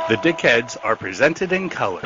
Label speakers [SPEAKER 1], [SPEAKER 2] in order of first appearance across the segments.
[SPEAKER 1] The Dickheads are presented in color.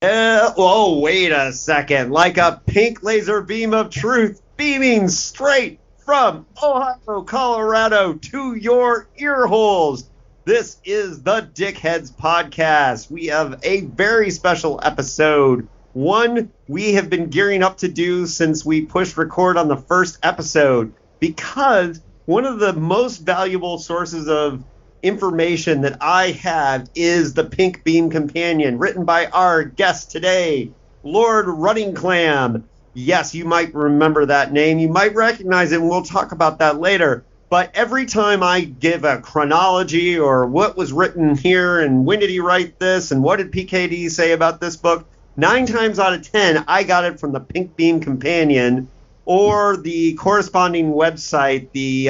[SPEAKER 2] Oh, wait a second. Like a pink laser beam of truth beaming straight from Ohio, Colorado to your ear holes. This is the Dickheads podcast. We have a very special episode. One we have been gearing up to do since we pushed record on the first episode, because one of the most valuable sources of information that I have is the Pink Beam Companion, written by our guest today, Lord Running Clam. Yes, you might remember that name. You might recognize it, and we'll talk about that later. But every time I give a chronology or what was written here and when did he write this and what did PKD say about this book, 9 times out of 10, I got it from the Pink Beam Companion or the corresponding website, the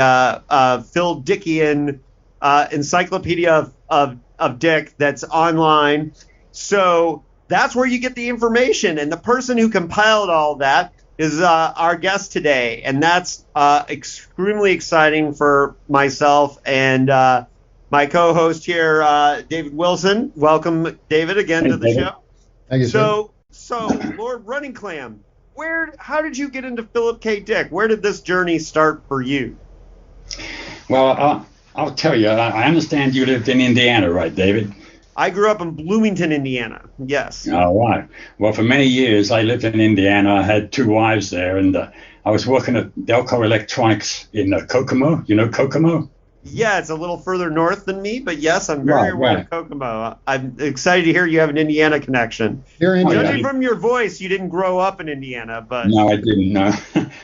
[SPEAKER 2] Phil Dickian Encyclopedia of Dick that's online. So that's where you get the information. And the person who compiled all that is our guest today. And that's extremely exciting for myself and my co-host here, David Wilson. Welcome, David, again to the
[SPEAKER 3] David.
[SPEAKER 2] show.
[SPEAKER 3] Thank you, sir.
[SPEAKER 2] So, Lord Running Clam, how did you get into Philip K. Dick? Where did this journey start for you?
[SPEAKER 3] Well, I'll tell you, I understand you lived in Indiana, right, David?
[SPEAKER 2] I grew up in Bloomington, Indiana. Yes.
[SPEAKER 3] All right. Well, for many years, I lived in Indiana. I had 2 wives there, and I was working at Delco Electronics in Kokomo. You know Kokomo?
[SPEAKER 2] Yeah, it's a little further north than me, but yes, I'm very aware of Kokomo. I'm excited to hear you have an Indiana connection. Judging from your voice, you didn't grow up in Indiana, but...
[SPEAKER 3] No, I didn't, no.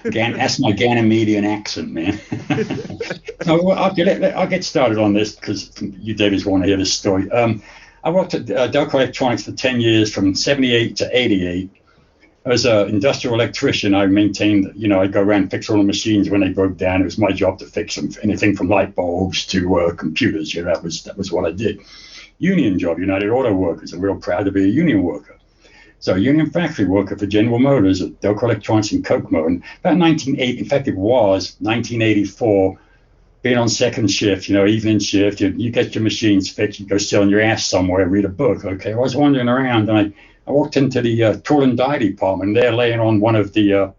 [SPEAKER 3] That's my Ganymedean accent, man. So I'll get started on this, because you, David, want to hear this story. I worked at Delco Electronics for 10 years, from 78 to 88. As an industrial electrician, I maintained, I'd go around and fix all the machines when they broke down. It was my job to fix them, anything from light bulbs to computers. That was what I did. Union job, United Auto Workers. I'm real proud to be a union worker. So union factory worker for General Motors at Delco Electronics in Kokomo. And about 1980, in fact, it was 1984, being on second shift, evening shift, you get your machines fixed, you go sit on your ass somewhere, read a book. Okay, I was wandering around, and I walked into the tool and die department. There, laying on one of the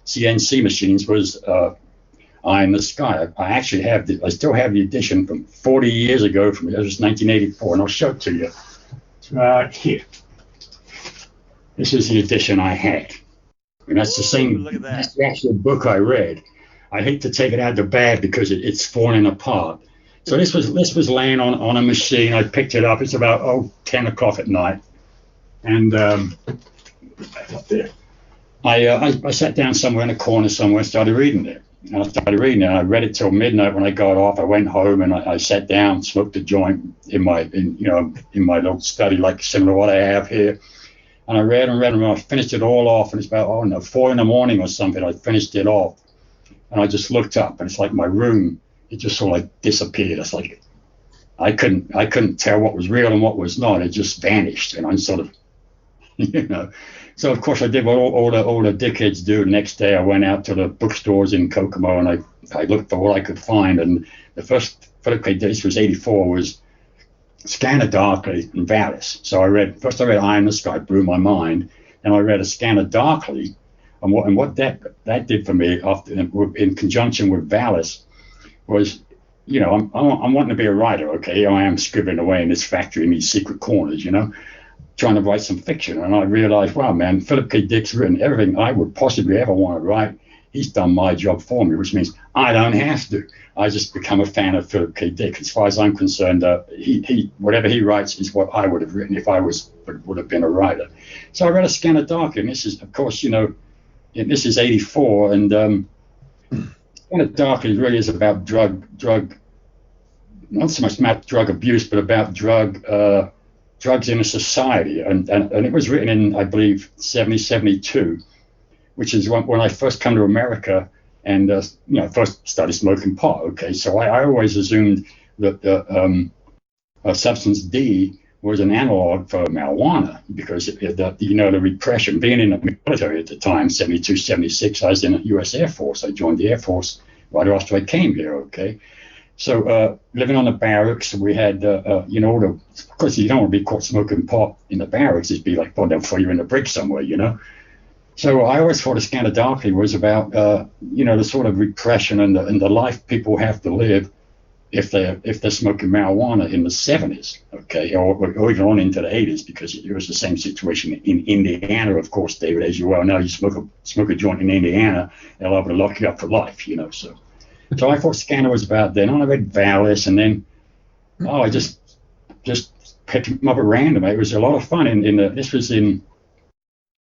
[SPEAKER 3] CNC machines, was Eye in the Sky. I still have the edition from 40 years ago, it was 1984, and I'll show it to you. It's right here. This is the edition I had. And that's the same,
[SPEAKER 2] look at that.
[SPEAKER 3] That's the actual book I read. I hate to take it out of the bag because it's falling apart. So this was laying on a machine. I picked it up. It's about 10 o'clock at night. And I sat down somewhere in a corner somewhere and started reading it. And I read it till midnight. When I got off, I went home and I sat down, smoked a joint in my little study, like similar to what I have here. And I read and I finished it all off. And it's about 4 in the morning or something. I finished it off, and I just looked up, and it's like my room, it just sort of disappeared. It's like I couldn't tell what was real and what was not. It just vanished, and I'm sort of. So of course I did what all the dickheads do. The next day I went out to the bookstores in Kokomo, and I looked for what I could find. And the first Philip K. Dick, was 84, was Scanner Darkly and Valis. So I read Eye in the Sky, blew my mind, and I read A Scanner Darkly, and what that did for me in conjunction with Valis was, I'm wanting to be a writer. Okay, I am scribbling away in this factory in these secret corners, trying to write some fiction. And I realized, wow, man, Philip K. Dick's written everything I would possibly ever want to write. He's done my job for me, which means I don't have to. I just become a fan of Philip K. Dick. As far as I'm concerned, he whatever he writes is what I would have written if I would have been a writer. So I read A Scanner Darkly, and this is, of course, this is 84, and Scanner Darkly really is about drug, not so much about drug abuse, but about drugs in a society, and it was written in, I believe, 72, which is when I first come to America and first started smoking pot. Okay, so I always assumed that substance D was an analog for marijuana because the repression, being in the military at the time, 72, 76, I was in the U.S. Air Force. I joined the Air Force right after I came here, okay? So living on the barracks, we had, of course, you don't want to be caught smoking pot in the barracks. It'd be like, well, they'll throw you in the brig somewhere, So I always thought A Scan of Darkly was about, the sort of repression and the life people have to live if they're smoking marijuana in the 70s, okay, or even on into the 80s, because it was the same situation in Indiana, of course, David, as you well know. You smoke a joint in Indiana, they'll have to lock you up for life, So I thought Scanner was about then. I read Valis, and then I just picked them up at random. It was a lot of fun. This was in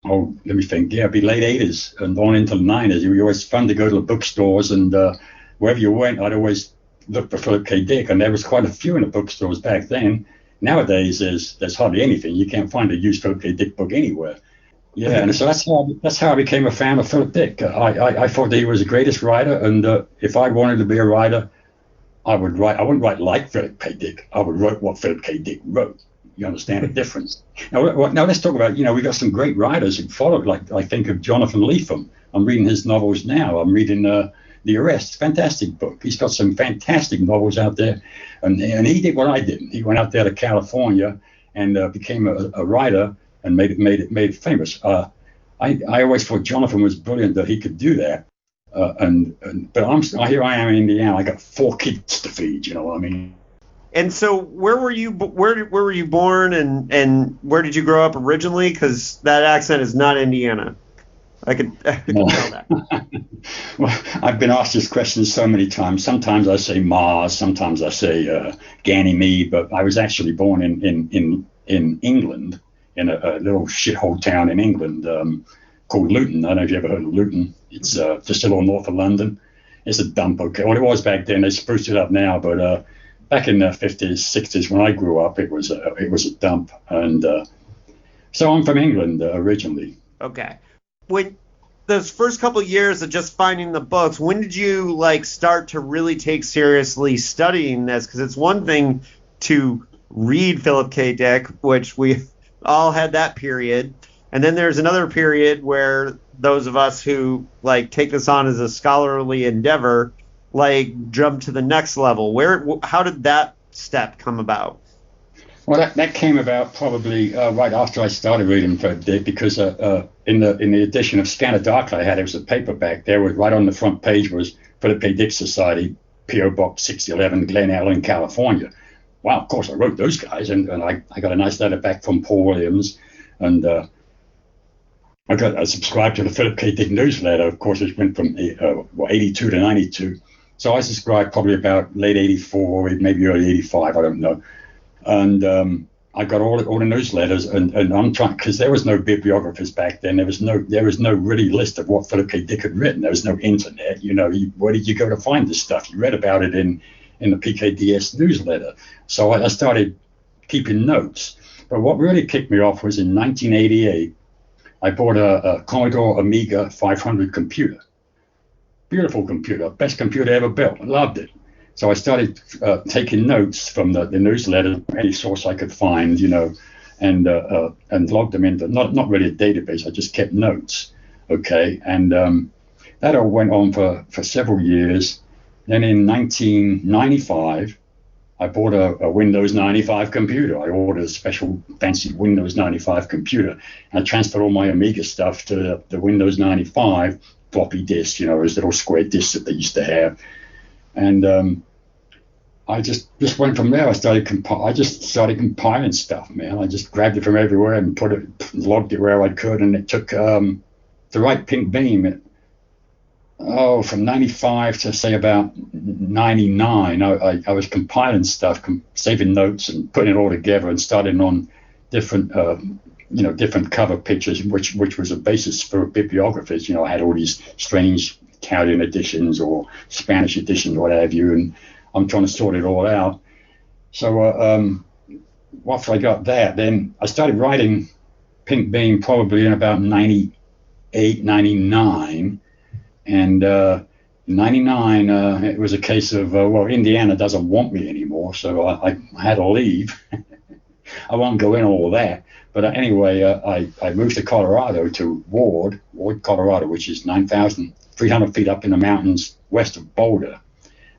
[SPEAKER 3] let me think. Yeah, it'd be late 80s and on into the 90s. It was always fun to go to the bookstores, and wherever you went, I'd always look for Philip K. Dick, and there was quite a few in the bookstores back then. Nowadays, there's hardly anything. You can't find a used Philip K. Dick book anywhere. Yeah, and so that's how I became a fan of Philip Dick. I thought that he was the greatest writer, and if I wanted to be a writer, I would write. I wouldn't write like Philip K. Dick. I would write what Philip K. Dick wrote. You understand the difference? Now let's talk about, we got some great writers who followed. Like I think of Jonathan Lethem. I'm reading his novels now. I'm reading The Arrest, fantastic book. He's got some fantastic novels out there, and he did what I didn't. He went out there to California and became a writer. And made it famous. I always thought Jonathan was brilliant that he could do that. But here I am in Indiana. I got 4 kids to feed. You know what I mean?
[SPEAKER 2] And so, where were you born, and where did you grow up originally? Because that accent is not Indiana. I could tell that.
[SPEAKER 3] Well, I've been asked this question so many times. Sometimes I say Mars. Sometimes I say Ganymede. But I was actually born in England. In a little shithole town in England called Luton. I don't know if you ever heard of Luton. It's just a little north of London. It's a dump, okay. Well, it was back then. They spruced it up now, but back in the 50s, 60s, when I grew up, it was a dump. And so I'm from England originally.
[SPEAKER 2] Okay. When those first couple of years of just finding the books, when did you start to really take seriously studying this? Because it's one thing to read Philip K. Dick, which we all had that period, and then there's another period where those of us who take this on as a scholarly endeavor jump to the next level. How did that step come about?
[SPEAKER 3] Well, that came about probably right after I started reading Philip Dick, because in the edition of Scan of Darkly I had, it was a paperback. There was right on the front page was Philip K. Dick Society, P.O. Box 6011, Glen Ellen, California. Wow, of course, I wrote those guys, and I got a nice letter back from Paul Williams, and I subscribed to the Philip K. Dick newsletter. Of course, it went from 82 to 92. So I subscribed probably about late 84, maybe early 85, I don't know. And I got all the newsletters, and I'm trying, because there was no bibliographers back then. There was no really list of what Philip K. Dick had written. There was no internet. Where did you go to find this stuff? You read about it in the PKDS newsletter. So I started keeping notes. But what really kicked me off was in 1988, I bought a Commodore Amiga 500 computer. Beautiful computer, best computer ever built. I loved it. So I started taking notes from the newsletter, any source I could find, and logged them into, not really a database, I just kept notes, okay? And that all went on for several years. Then in 1995, I bought a Windows 95 computer. I ordered a special fancy Windows 95 computer. And I transferred all my Amiga stuff to the Windows 95 floppy disk, those little square disks that they used to have. And I just went from there. I just started compiling stuff, man. I just grabbed it from everywhere and logged it where I could. And it took the right pink beam. From 95 to say about 99, I was compiling stuff, saving notes and putting it all together and starting on different, different cover pictures, which was a basis for bibliographers. I had all these strange Italian editions or Spanish editions or what have you, and I'm trying to sort it all out. So after I got that, then I started writing Pink Beam probably in about 98, 99. And in 99, it was a case of, Indiana doesn't want me anymore, so I had to leave. I won't go into all that. But anyway, I moved to Colorado, to Ward, Colorado, which is 9,300 feet up in the mountains west of Boulder.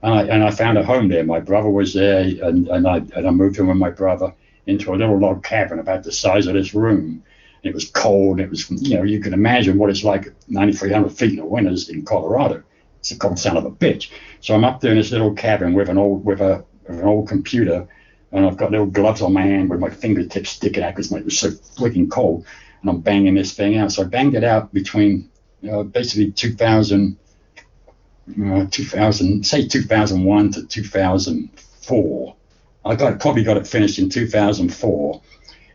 [SPEAKER 3] And I found a home there. My brother was there, and I moved in with my brother into a little log cabin about the size of this room. It was cold. It was, you can imagine what it's like at 9,300 feet in the winters in Colorado. It's a cold son of a bitch. So I'm up there in this little cabin with an old computer, and I've got little gloves on my hand with my fingertips sticking out because it was so freaking cold, and I'm banging this thing out. So I banged it out between basically 2001 to 2004. Probably got it finished in 2004.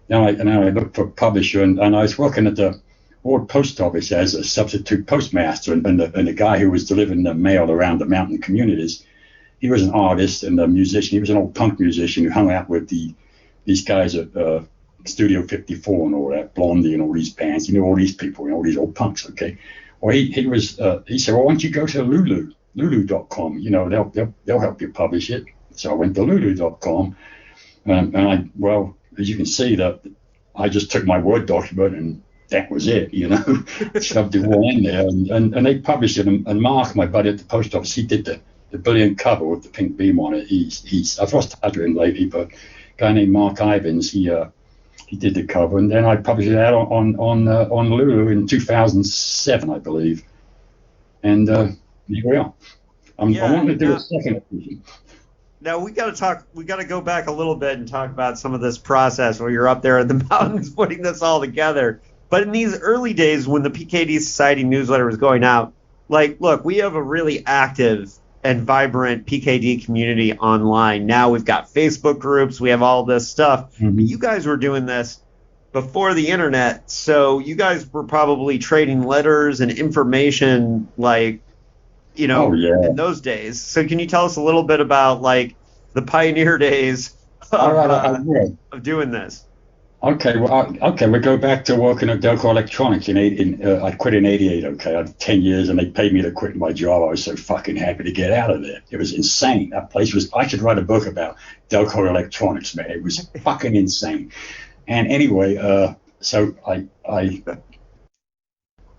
[SPEAKER 3] Now I looked for a publisher, and I was working at the Ward Post Office as a substitute postmaster, and the guy who was delivering the mail around the mountain communities, he was an artist and a musician. He was an old punk musician who hung out with these guys at Studio 54 and all that, Blondie and all these bands. He knew all these people, all these old punks, okay? Well, he said, well, why don't you go to lulu.com? They'll help you publish it. So I went to lulu.com, and as you can see, that I just took my Word document and that was it, shoved it all in there, and they published it. And Mark, my buddy at the post office, he did the brilliant cover with the pink beam on it. I've lost touch with him lately, but a guy named Mark Ivins, he did the cover, and then I published it out on Lulu in 2007, I believe. And here we are. I want to do a second edition.
[SPEAKER 2] Now we got to go back a little bit and talk about some of this process where you're up there in the mountains putting this all together. But in these early days when the PKD Society newsletter was going out, look, we have a really active and vibrant PKD community online. Now we've got Facebook groups, we have all this stuff. Mm-hmm. You guys were doing this before the internet, so you guys were probably trading letters and information in those days. So can you tell us a little bit about the pioneer days of doing this?
[SPEAKER 3] Okay, we go back to working at Delco Electronics I quit in '88. Okay, I had 10 years, and they paid me to quit my job. I was so fucking happy to get out of there. It was insane. That place was. I should write a book about Delco Electronics, man. It was fucking insane. And anyway, so what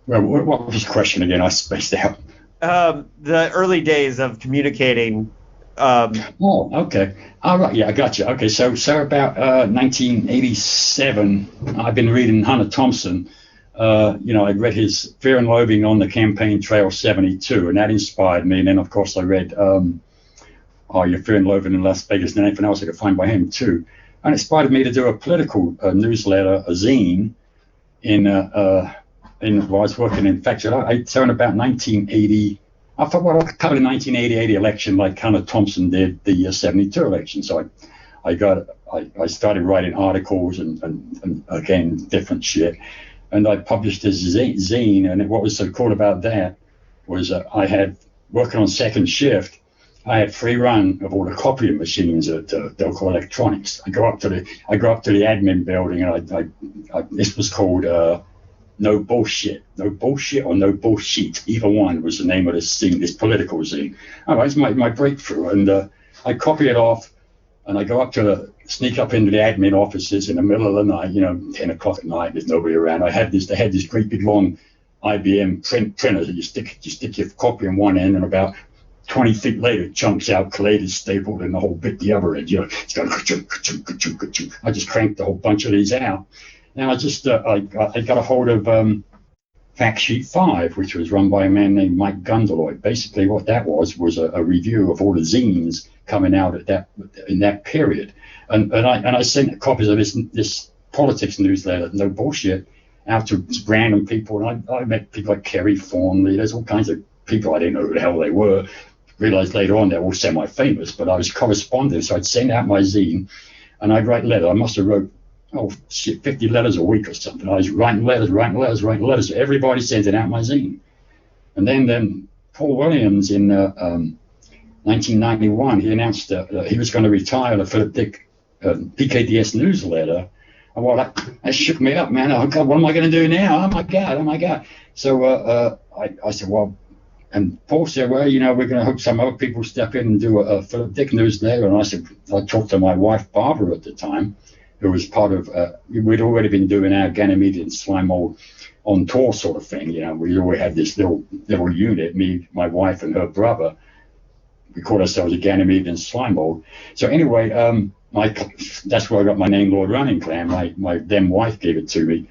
[SPEAKER 3] was the question again? I spaced out.
[SPEAKER 2] The early days of communicating.
[SPEAKER 3] Okay. All right. Yeah, I got you. Okay. So about 1987, I've been reading Hunter Thompson. I read his Fear and Loathing on the Campaign Trail 72, and that inspired me. And then, of course, I read Your Fear and Loathing in Las Vegas, and anything else I could find by him, too. And it inspired me to do a political newsletter, a zine, while I was working in fact, I turned about 1980. I thought, I covered the 1980 election like Hunter Thompson did the 72 election. So I started writing articles and again, different shit. And I published a zine. And what was so cool about that was I had, working on second shift, I had free run of all the copying machines at Delco Electronics. I go up to the admin building, and this was called No Bullshit or No Bullshit. Either one was the name of this thing, this political zine. All right, it's my breakthrough, and I copy it off, and I go up sneak up into the admin offices in the middle of the night, 10 o'clock at night. There's nobody around. They had this great big long IBM printer that you stick your copy in one end, and about 20 feet later, it chunks out, collated, stapled, and the whole bit the other end. It's going ka-chung. I just cranked a whole bunch of these out. Now I just I got a hold of Fact Sheet 5, which was run by a man named Mike Gundeloy. Basically, what that was a review of all the zines coming out in that period, and I sent copies of this politics newsletter, No Bullshit, out to random people, and I met people like Kerry Thornley. There's all kinds of people I didn't know who the hell they were. Realized later on they're all semi-famous, but I was corresponding, so I'd send out my zine, and I'd write letters. I must have wrote 50 letters a week or something. I was writing letters. Everybody sending out my zine. And then Paul Williams in 1991, he announced that he was going to retire the Philip Dick PKDS newsletter. And that shook me up, man. Oh, God, what am I going to do now? Oh, my God. So I said, well, and Paul said, well, we're going to hope some other people step in and do a Philip Dick newsletter. And I said, I talked to my wife, Barbara, at the time, who was part of, we'd already been doing our Ganymedean slime mold on tour sort of thing. We always had this little unit, me, my wife, and her brother. We called ourselves a Ganymedean slime mold. So anyway, that's where I got my name, Lord Running Clam. My then wife gave it to me,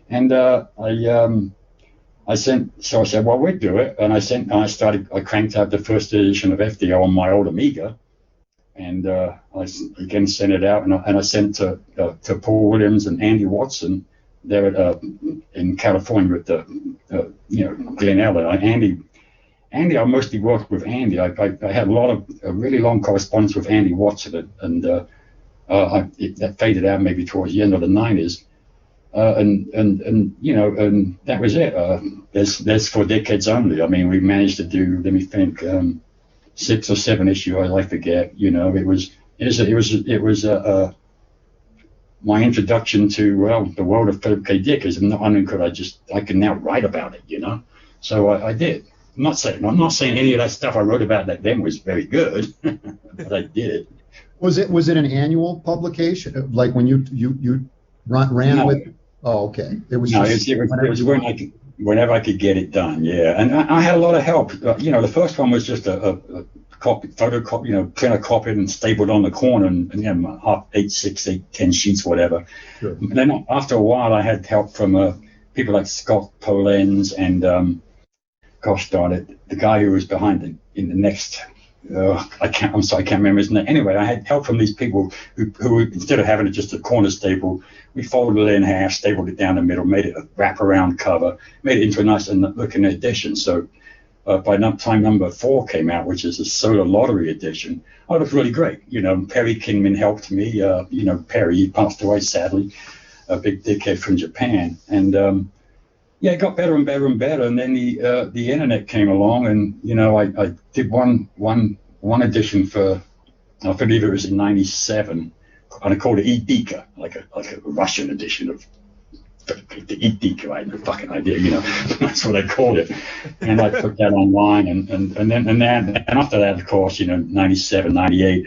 [SPEAKER 3] and I said, well, we'll do it. And I cranked out the first edition of FDO on my old Amiga, and I again sent it out, and I sent to Paul Williams and Andy Watson there in California with Glen Ellen. Andy, I mostly worked with Andy. I had a really long correspondence with Andy Watson, and that faded out maybe towards the end of the 90s. And that was it. There's for Dickheads only. I mean, we managed to do, let me think, 6 or 7 issues. I forget. It was my introduction to the world of Philip K. Dick. I can now write about it. So I did. I'm not saying any of that stuff I wrote about that then was very good, but I did it.
[SPEAKER 4] Was it an annual publication? Like when you ran
[SPEAKER 3] no.
[SPEAKER 4] with? Oh, okay. It was
[SPEAKER 3] whenever I could get it done. Yeah, and I had a lot of help. The first one was just a photocopy, printer copied and stapled on the corner, and 8, 6, 8, 10 sheets, whatever.
[SPEAKER 4] Sure.
[SPEAKER 3] And then after a while, I had help from people like Scott Polenz and gosh darn it, the guy who was behind in the next. I can't remember his name. Anyway, I had help from these people who instead of having it just a corner staple, we folded it in half, stapled it down the middle, made it a wraparound cover, made it into a nice looking edition. So by the time number 4 came out, which is a solar lottery edition, it looked really great. Perry Kingman helped me. Perry, he passed away sadly, a big dickhead from Japan, and it got better and better and better. And then the internet came along, and I did one edition for, I believe it was in '97, and I called it Edika, like a Russian edition of the Edika. I had no fucking idea, that's what I called it. And I put that online, and then after that, of course, '97, '98.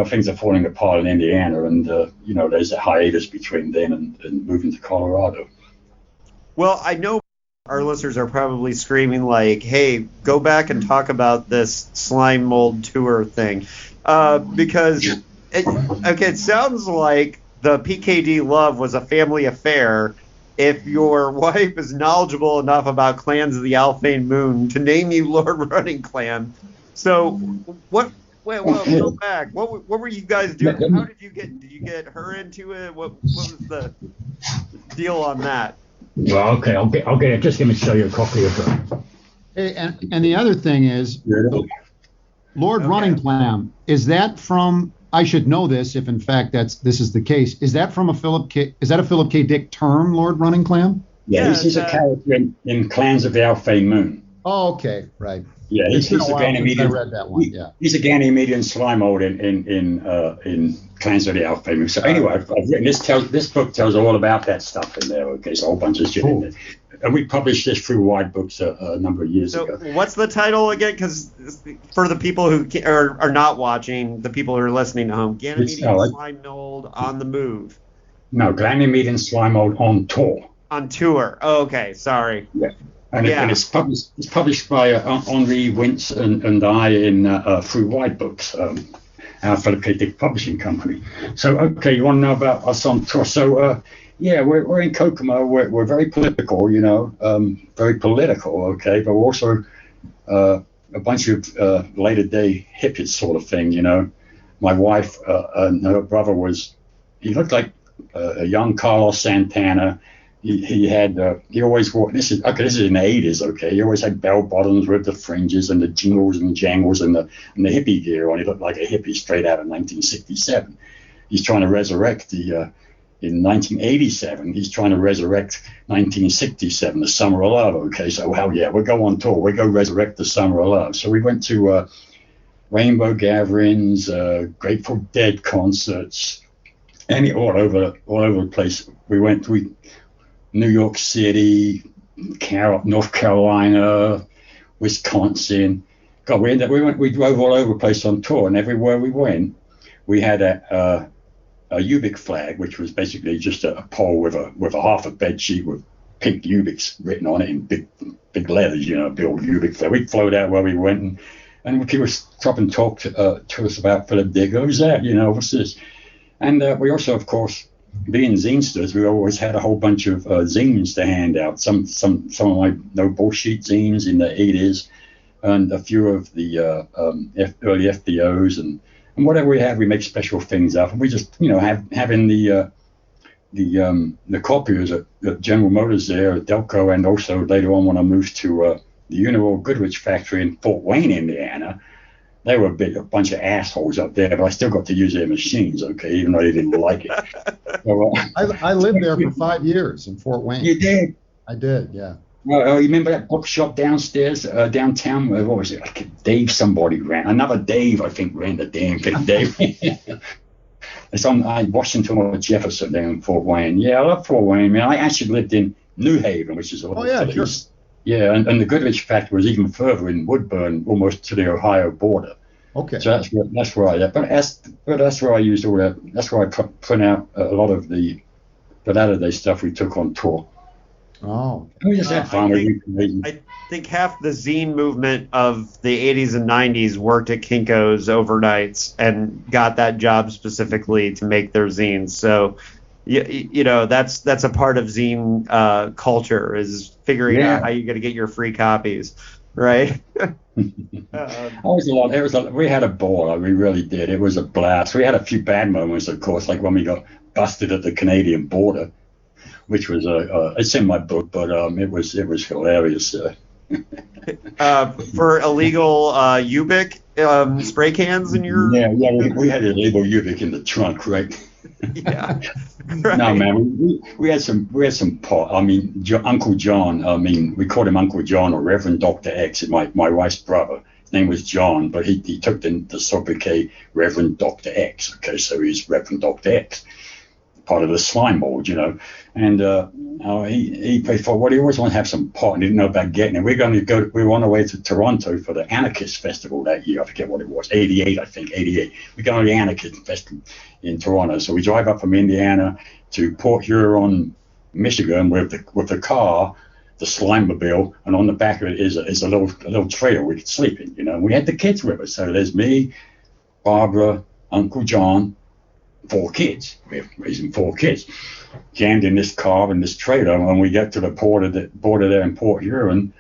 [SPEAKER 3] Things are falling apart in Indiana, and there's a hiatus between then and moving to Colorado.
[SPEAKER 2] Well, I know our listeners are probably screaming like, hey, go back and talk about this slime mold tour thing. Because it sounds like the PKD love was a family affair. If your wife is knowledgeable enough about clans of the Alphane Moon to name you Lord Running Clam. So go back. What were you guys doing? How did you get her into it? What was the deal on that?
[SPEAKER 3] Well, okay, I'll get it. Just let me show you a copy of it.
[SPEAKER 4] Hey, and the other thing is, Lord Running Clam, is that from? I should know this if in fact this is the case. Is that from a Philip K. Dick term, Lord Running Clam?
[SPEAKER 3] Yeah, he's a character in Clans of the Alphane Moon.
[SPEAKER 4] Oh, okay, right.
[SPEAKER 3] Yeah, he's a Ganymedean.
[SPEAKER 4] I read that one. Yeah,
[SPEAKER 3] he's a Ganymedean slime mold in Clans of the Alphane Moon. So anyway, I've written this book tells all about that stuff in there. Okay, so a whole bunch of shit in there. And we published this through Wide Books a number of years ago.
[SPEAKER 2] So what's the title again? Because for the people who are not watching, the people who are listening at home, Ganymedean slime mold on the move.
[SPEAKER 3] No, Ganymedean slime mold on tour.
[SPEAKER 2] On tour. Oh, okay, sorry.
[SPEAKER 3] Yeah. And it's published by Henri Wintz and I in through Wide Books, our Philip K. Dick publishing company. So, okay, you want to know about us on tour? So, we're in Kokomo. We're very political, very political, okay, but we're also a bunch of later day hippies sort of thing, My wife and her brother he looked like a young Carlos Santana. He always wore, this is in the 80s, okay. He always had bell bottoms with the fringes and the jingles and jangles and the hippie gear on. He looked like a hippie straight out of 1967. He's trying to resurrect in 1987, he's trying to resurrect 1967, the Summer of Love, okay. So, we'll go on tour. We'll go resurrect the Summer of Love. So we went to Rainbow gatherings, Grateful Dead concerts, all over the place. We went to New York City, North Carolina, Wisconsin. God, we drove all over the place on tour, and everywhere we went, we had Ubik flag, which was basically just a pole with a half a bed sheet with pink Ubiks written on it in big letters, big old Ubik flag. We'd float out where we went, and people stop and talk to us about Philip Dick. Who's that? What's this? And we also, of course, being zinesters, we always had a whole bunch of zines to hand out. Some of my no bullshit zines in the 80s, and a few of the early FBOs and whatever we have, we make special things up. And we just, having the copiers at General Motors there at Delco, and also later on when I moved to the Uniroyal Goodrich factory in Fort Wayne, Indiana. They were a bunch of assholes up there, but I still got to use their machines, okay, even though they didn't like it. So,
[SPEAKER 4] I lived there for 5 years in Fort Wayne.
[SPEAKER 3] You did?
[SPEAKER 4] I did, yeah.
[SPEAKER 3] Well, you remember that bookshop downstairs, downtown? What was it? Like Dave somebody ran. Another Dave, I think, ran the damn thing. Dave. It's on Washington or Jefferson there in Fort Wayne. Yeah, I love Fort Wayne, man. I actually lived in New Haven, which is a little
[SPEAKER 4] sure.
[SPEAKER 3] east. Yeah, and the Goodrich factory was even further in Woodburn, almost to the Ohio border.
[SPEAKER 4] Okay.
[SPEAKER 3] So that's where I. But that's where I used all that. That's where I print out a lot of the latter-day stuff we took on tour.
[SPEAKER 4] Oh.
[SPEAKER 3] We just had fun.
[SPEAKER 2] I think half the zine movement of the 80s and 90s worked at Kinko's overnights and got that job specifically to make their zines. So, that's a part of zine culture, is figuring out how you're going to get your free copies, right?
[SPEAKER 3] We had a ball. We really did. It was a blast. We had a few bad moments, of course, like when we got busted at the Canadian border, which was it's in my book, but it was hilarious.
[SPEAKER 2] For illegal Ubik spray cans in your
[SPEAKER 3] we had illegal Ubik in the trunk, right?
[SPEAKER 2] Yeah. Right.
[SPEAKER 3] No, man, we had some pot. I mean, Uncle John. I mean, we called him Uncle John or Reverend Dr. X. My wife's brother. His name was John, but he took the sobriquet Reverend Dr. X. Okay, so he's Reverend Dr. X, part of the slime mold, And he thought, well, he always wanted to have some pot, and he didn't know about getting it. We were on our way to Toronto for the Anarchist Festival that year. I forget what it was, 88, I think, 88. We got on the Anarchist Festival in Toronto. So we drive up from Indiana to Port Huron, Michigan, with the car, the Slimobile, and on the back of it is a little trailer we could sleep in. And we had the kids with us. So there's me, Barbara, Uncle John, 4 kids. We're raising 4 kids. Jammed in this car in this trailer, and we get to the border there in Port Huron,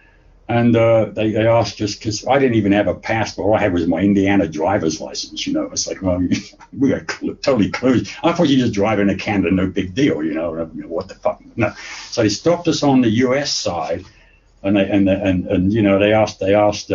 [SPEAKER 3] and they asked us, because I didn't even have a passport. All I had was my Indiana driver's license. It's like, well, we were totally clueless. I thought you just drive into Canada, no big deal. What the fuck? No. So they stopped us on the U.S. side, and they asked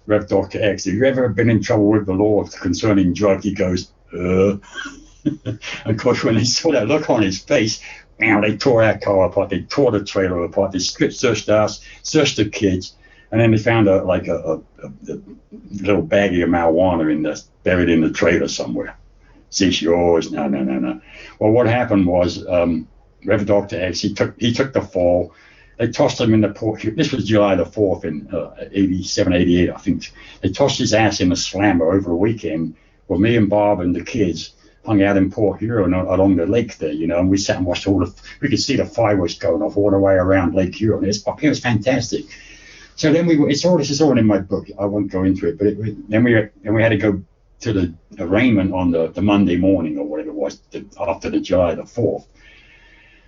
[SPEAKER 3] Rev Dr. X, have you ever been in trouble with the law concerning drug? He goes, Of course, when they saw that look on his face, they tore our car apart. They tore the trailer apart. They searched us, searched the kids, and then they found a little baggie of marijuana buried in the trailer somewhere. Is this yours? No. Well, what happened was Rev Dr. X, he took the fall. They tossed him in the port. This was July the 4th in 87, 88, I think. They tossed his ass in the slammer over a weekend. Well, me and Bob and the kids hung out in Port Huron along the lake there, and we sat and watched we could see the fireworks going off all the way around Lake Huron. It was fantastic. So then this is all in my book. I won't go into it, but then we had to go to the arraignment on the Monday morning or whatever it was after the July the 4th.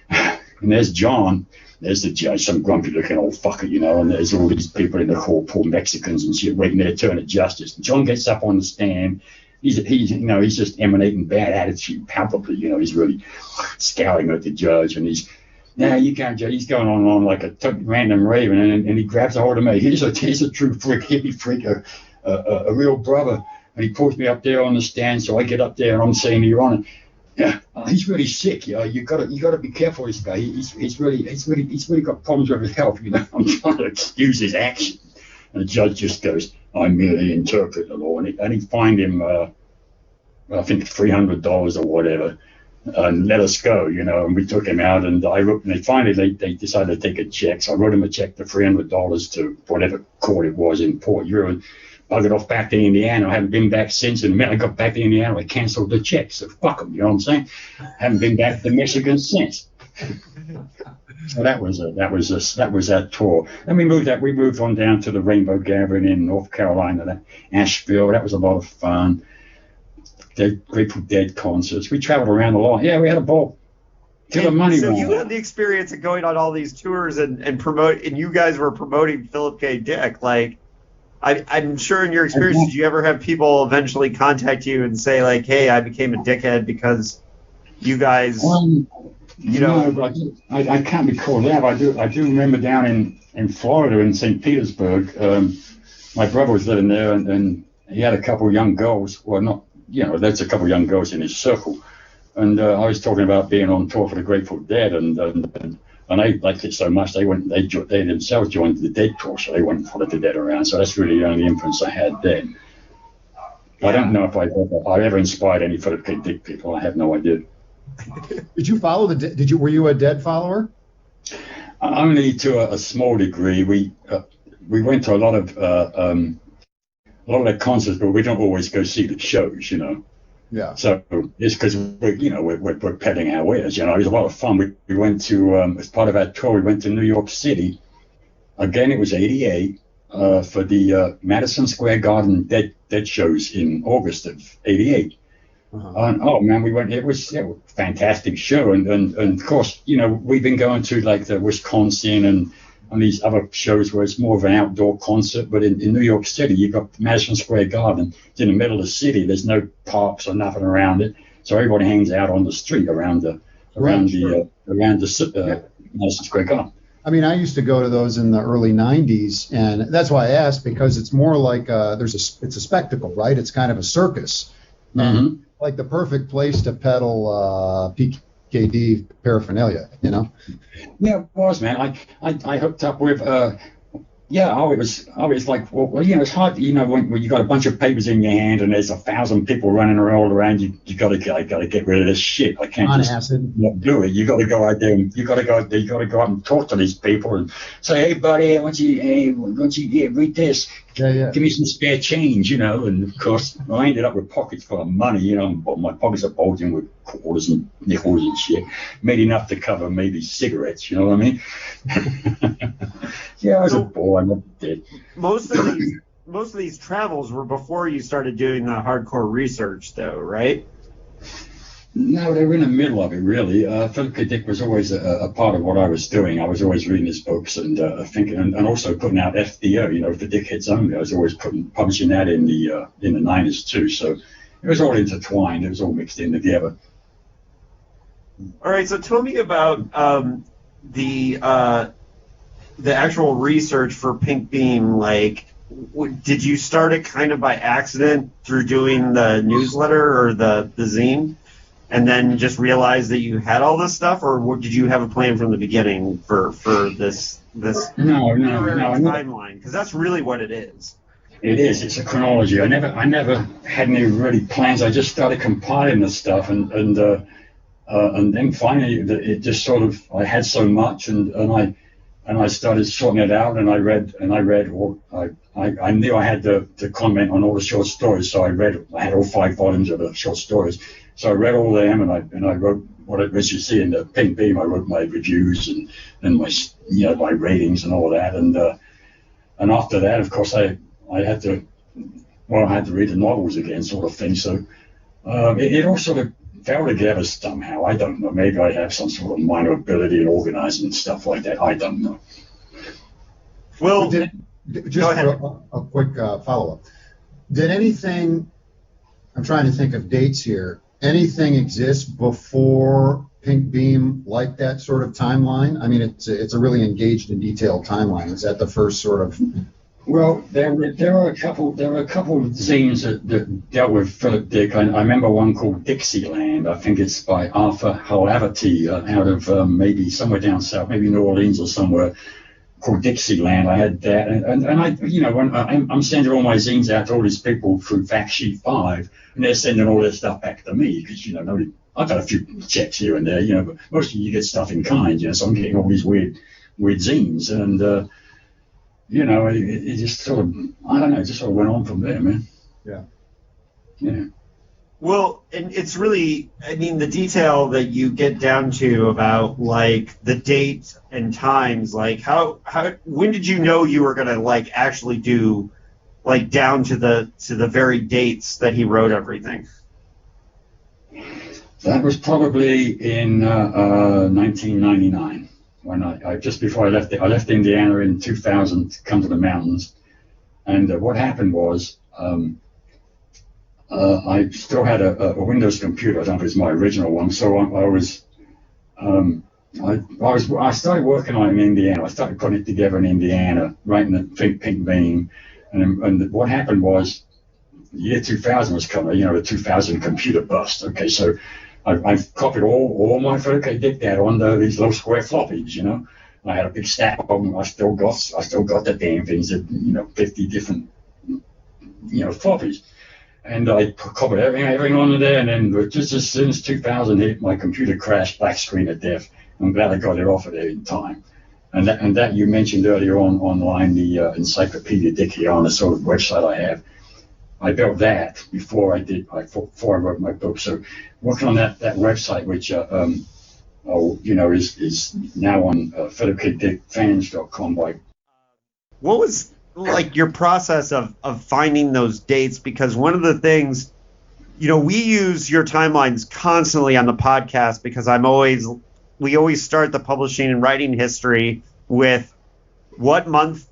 [SPEAKER 3] And there's John. There's the judge, some grumpy-looking old fucker, and there's all these people in the court, poor Mexicans and shit, waiting their turn of justice. And John gets up on the stand. He's just emanating bad attitude, palpably. He's really scowling at the judge, and you can't judge. He's going on like a random raven, and he grabs a hold of me. He's a true freak, hippie freak, a real brother. And he pulls me up there on the stand, so I get up there and I'm saying to Your Honor, yeah, he's really sick. You gotta be careful with this guy. He's really got problems with his health. I'm trying to excuse his action, and the judge just goes, I merely interpret the law, and he fined him, I think $300 or whatever, and let us go. And we took him out, and they decided to take a check. So I wrote him a check for $300 to whatever court it was in Port Huron. buggered off back to Indiana. I haven't been back since. And the minute I got back to Indiana, I canceled the check. So fuck them, you know what I'm saying? Haven't been back to Michigan since. So that was that tour. Then we moved on down to the Rainbow Gathering in North Carolina, that Asheville. That was a lot of fun. The Grateful Dead concerts. We traveled around a lot. Yeah, we had a ball. Till the money
[SPEAKER 2] so
[SPEAKER 3] ran
[SPEAKER 2] you
[SPEAKER 3] out.
[SPEAKER 2] had the experience of going on all these tours and promote, and you guys were promoting Philip K. Dick. Like, I'm sure in your experience, did you ever have people eventually contact you and say like, "Hey, I became a dickhead because you guys"? You know,
[SPEAKER 3] no, I can't recall that. But I do remember down in Florida, in St. Petersburg, my brother was living there, and he had a couple of young girls. Well, not, you know, there's a couple of young girls in his circle. And I was talking about being on tour for the Grateful Dead, and they liked it so much they themselves joined the Dead tour, so they went and followed the Dead around. So that's really the only influence I had then. I don't know if I ever inspired any Philip K. Dick people. I have no idea.
[SPEAKER 4] Did you follow were you a Dead follower?
[SPEAKER 3] Only to a small degree. We went to a lot of their concerts, but we don't always go see the shows, you know.
[SPEAKER 4] Yeah.
[SPEAKER 3] So it's because we're peddling our wares, you know. It was a lot of fun. We went to as part of our tour. We went to New York City. Again, it was '88 for the Madison Square Garden Dead shows in August of '88. And oh man, we went. It was a fantastic show, and of course, you know, we've been going to like the Wisconsin and these other shows where it's more of an outdoor concert. But in New York City, you've got Madison Square Garden. It's in the middle of the city. There's no parks or nothing around it, so everybody hangs out on the street around the Madison Square Garden.
[SPEAKER 4] I mean, I used to go to those in the early '90s, and that's why I asked, because it's more like it's a spectacle, right? It's kind of a circus, and like the perfect place to peddle PKD paraphernalia, you know?
[SPEAKER 3] Yeah, it was, man. I hooked up with I was like, well, you know, it's hard, you know, when you got a bunch of papers in your hand and there's 1,000 people running all around, you gotta get rid of this shit. I can't just not do it. You gotta go out there and you gotta go out and talk to these people and say, hey buddy, why don't you read this?
[SPEAKER 4] Yeah.
[SPEAKER 3] Give me some spare change, you know. And of course, I ended up with pockets full of money, you know. But my pockets are bulging with quarters and nickels and shit. Made enough to cover maybe cigarettes, you know what I mean? Yeah, I was a boy. I'm not dead.
[SPEAKER 2] Most of these travels were before you started doing the hardcore research, though, right?
[SPEAKER 3] No, they were in the middle of it, really. Philip K. Dick was always a part of what I was doing. I was always reading his books and thinking, and also putting out FDO, you know, for Dickheads only. I was always publishing that in the 90s too. So it was all intertwined. It was all mixed in together.
[SPEAKER 2] All right, so tell me about the actual research for Pink Beam. Like, did you start it kind of by accident through doing the newsletter or the zine? And then just realize that you had all this stuff, or did you have a plan from the beginning for this
[SPEAKER 3] No,
[SPEAKER 2] timeline? Because that's really what it is.
[SPEAKER 3] It is. It's a chronology. I never had any really plans. I just started compiling the stuff, and then finally it just sort of, I had so much, and I started sorting it out, and I read. I knew I had to comment on all the short stories, so I had all 5 volumes of the short stories. So I read all them, and I wrote what it was you see in the Pink Beam. I wrote my reviews and my ratings and all that, and after that, of course, I had to read the novels again, sort of thing. So it all sort of fell together somehow. I don't know. Maybe I have some sort of minor ability in organizing and stuff like that. I don't know.
[SPEAKER 2] Well,
[SPEAKER 4] just for a quick follow-up. Did anything? I'm trying to think of dates here. Anything exist before Pink Beam like that sort of timeline? I mean, it's a really engaged and detailed timeline. Is that the first sort of?
[SPEAKER 3] Well, there were a couple of zines that dealt with Philip Dick. I remember one called Dixieland. I think it's by Arthur Hallaverty out of maybe somewhere down south, maybe New Orleans or somewhere, called Dixieland. I had that, and I, you know, when I'm sending all my zines out to all these people through Fact Sheet 5, and they're sending all their stuff back to me because, you know, I got a few checks here and there, you know, but mostly you get stuff in kind, you know. So I'm getting all these weird zines, and you know, it just sort of, I don't know, it just sort of went on from there, man.
[SPEAKER 2] Yeah.
[SPEAKER 3] Yeah.
[SPEAKER 2] Well, and it's really, I mean, the detail that you get down to about like the dates and times, like when did you know you were gonna like actually do like down to the very dates that he wrote everything?
[SPEAKER 3] That was probably in 1999 when I just before I left Indiana in 2000 to come to the mountains, and what happened was. I still had a Windows computer. I don't know if it's my original one. So I started working on it in Indiana. I started putting it together in Indiana, right in the pink vein. And what happened was, the year 2000 was coming. You know, the 2000 computer bust. Okay, so I copied all my Philip Dick data onto these little square floppies. You know, I had a big stack of them. I still got the damn things. 50 different floppies. And I copied everything onto there, and then just as soon as 2000 hit, my computer crashed, black screen of death. I'm glad I got it off of there in time. And that you mentioned earlier online, the Encyclopedia Dickheads sort of website I have. I built that before I wrote my book. So working on that website, which is now on philipkdickfans.com.
[SPEAKER 2] What was like your process of finding those dates? Because one of the things, we use your timelines constantly on the podcast because we always start the publishing and writing history with what months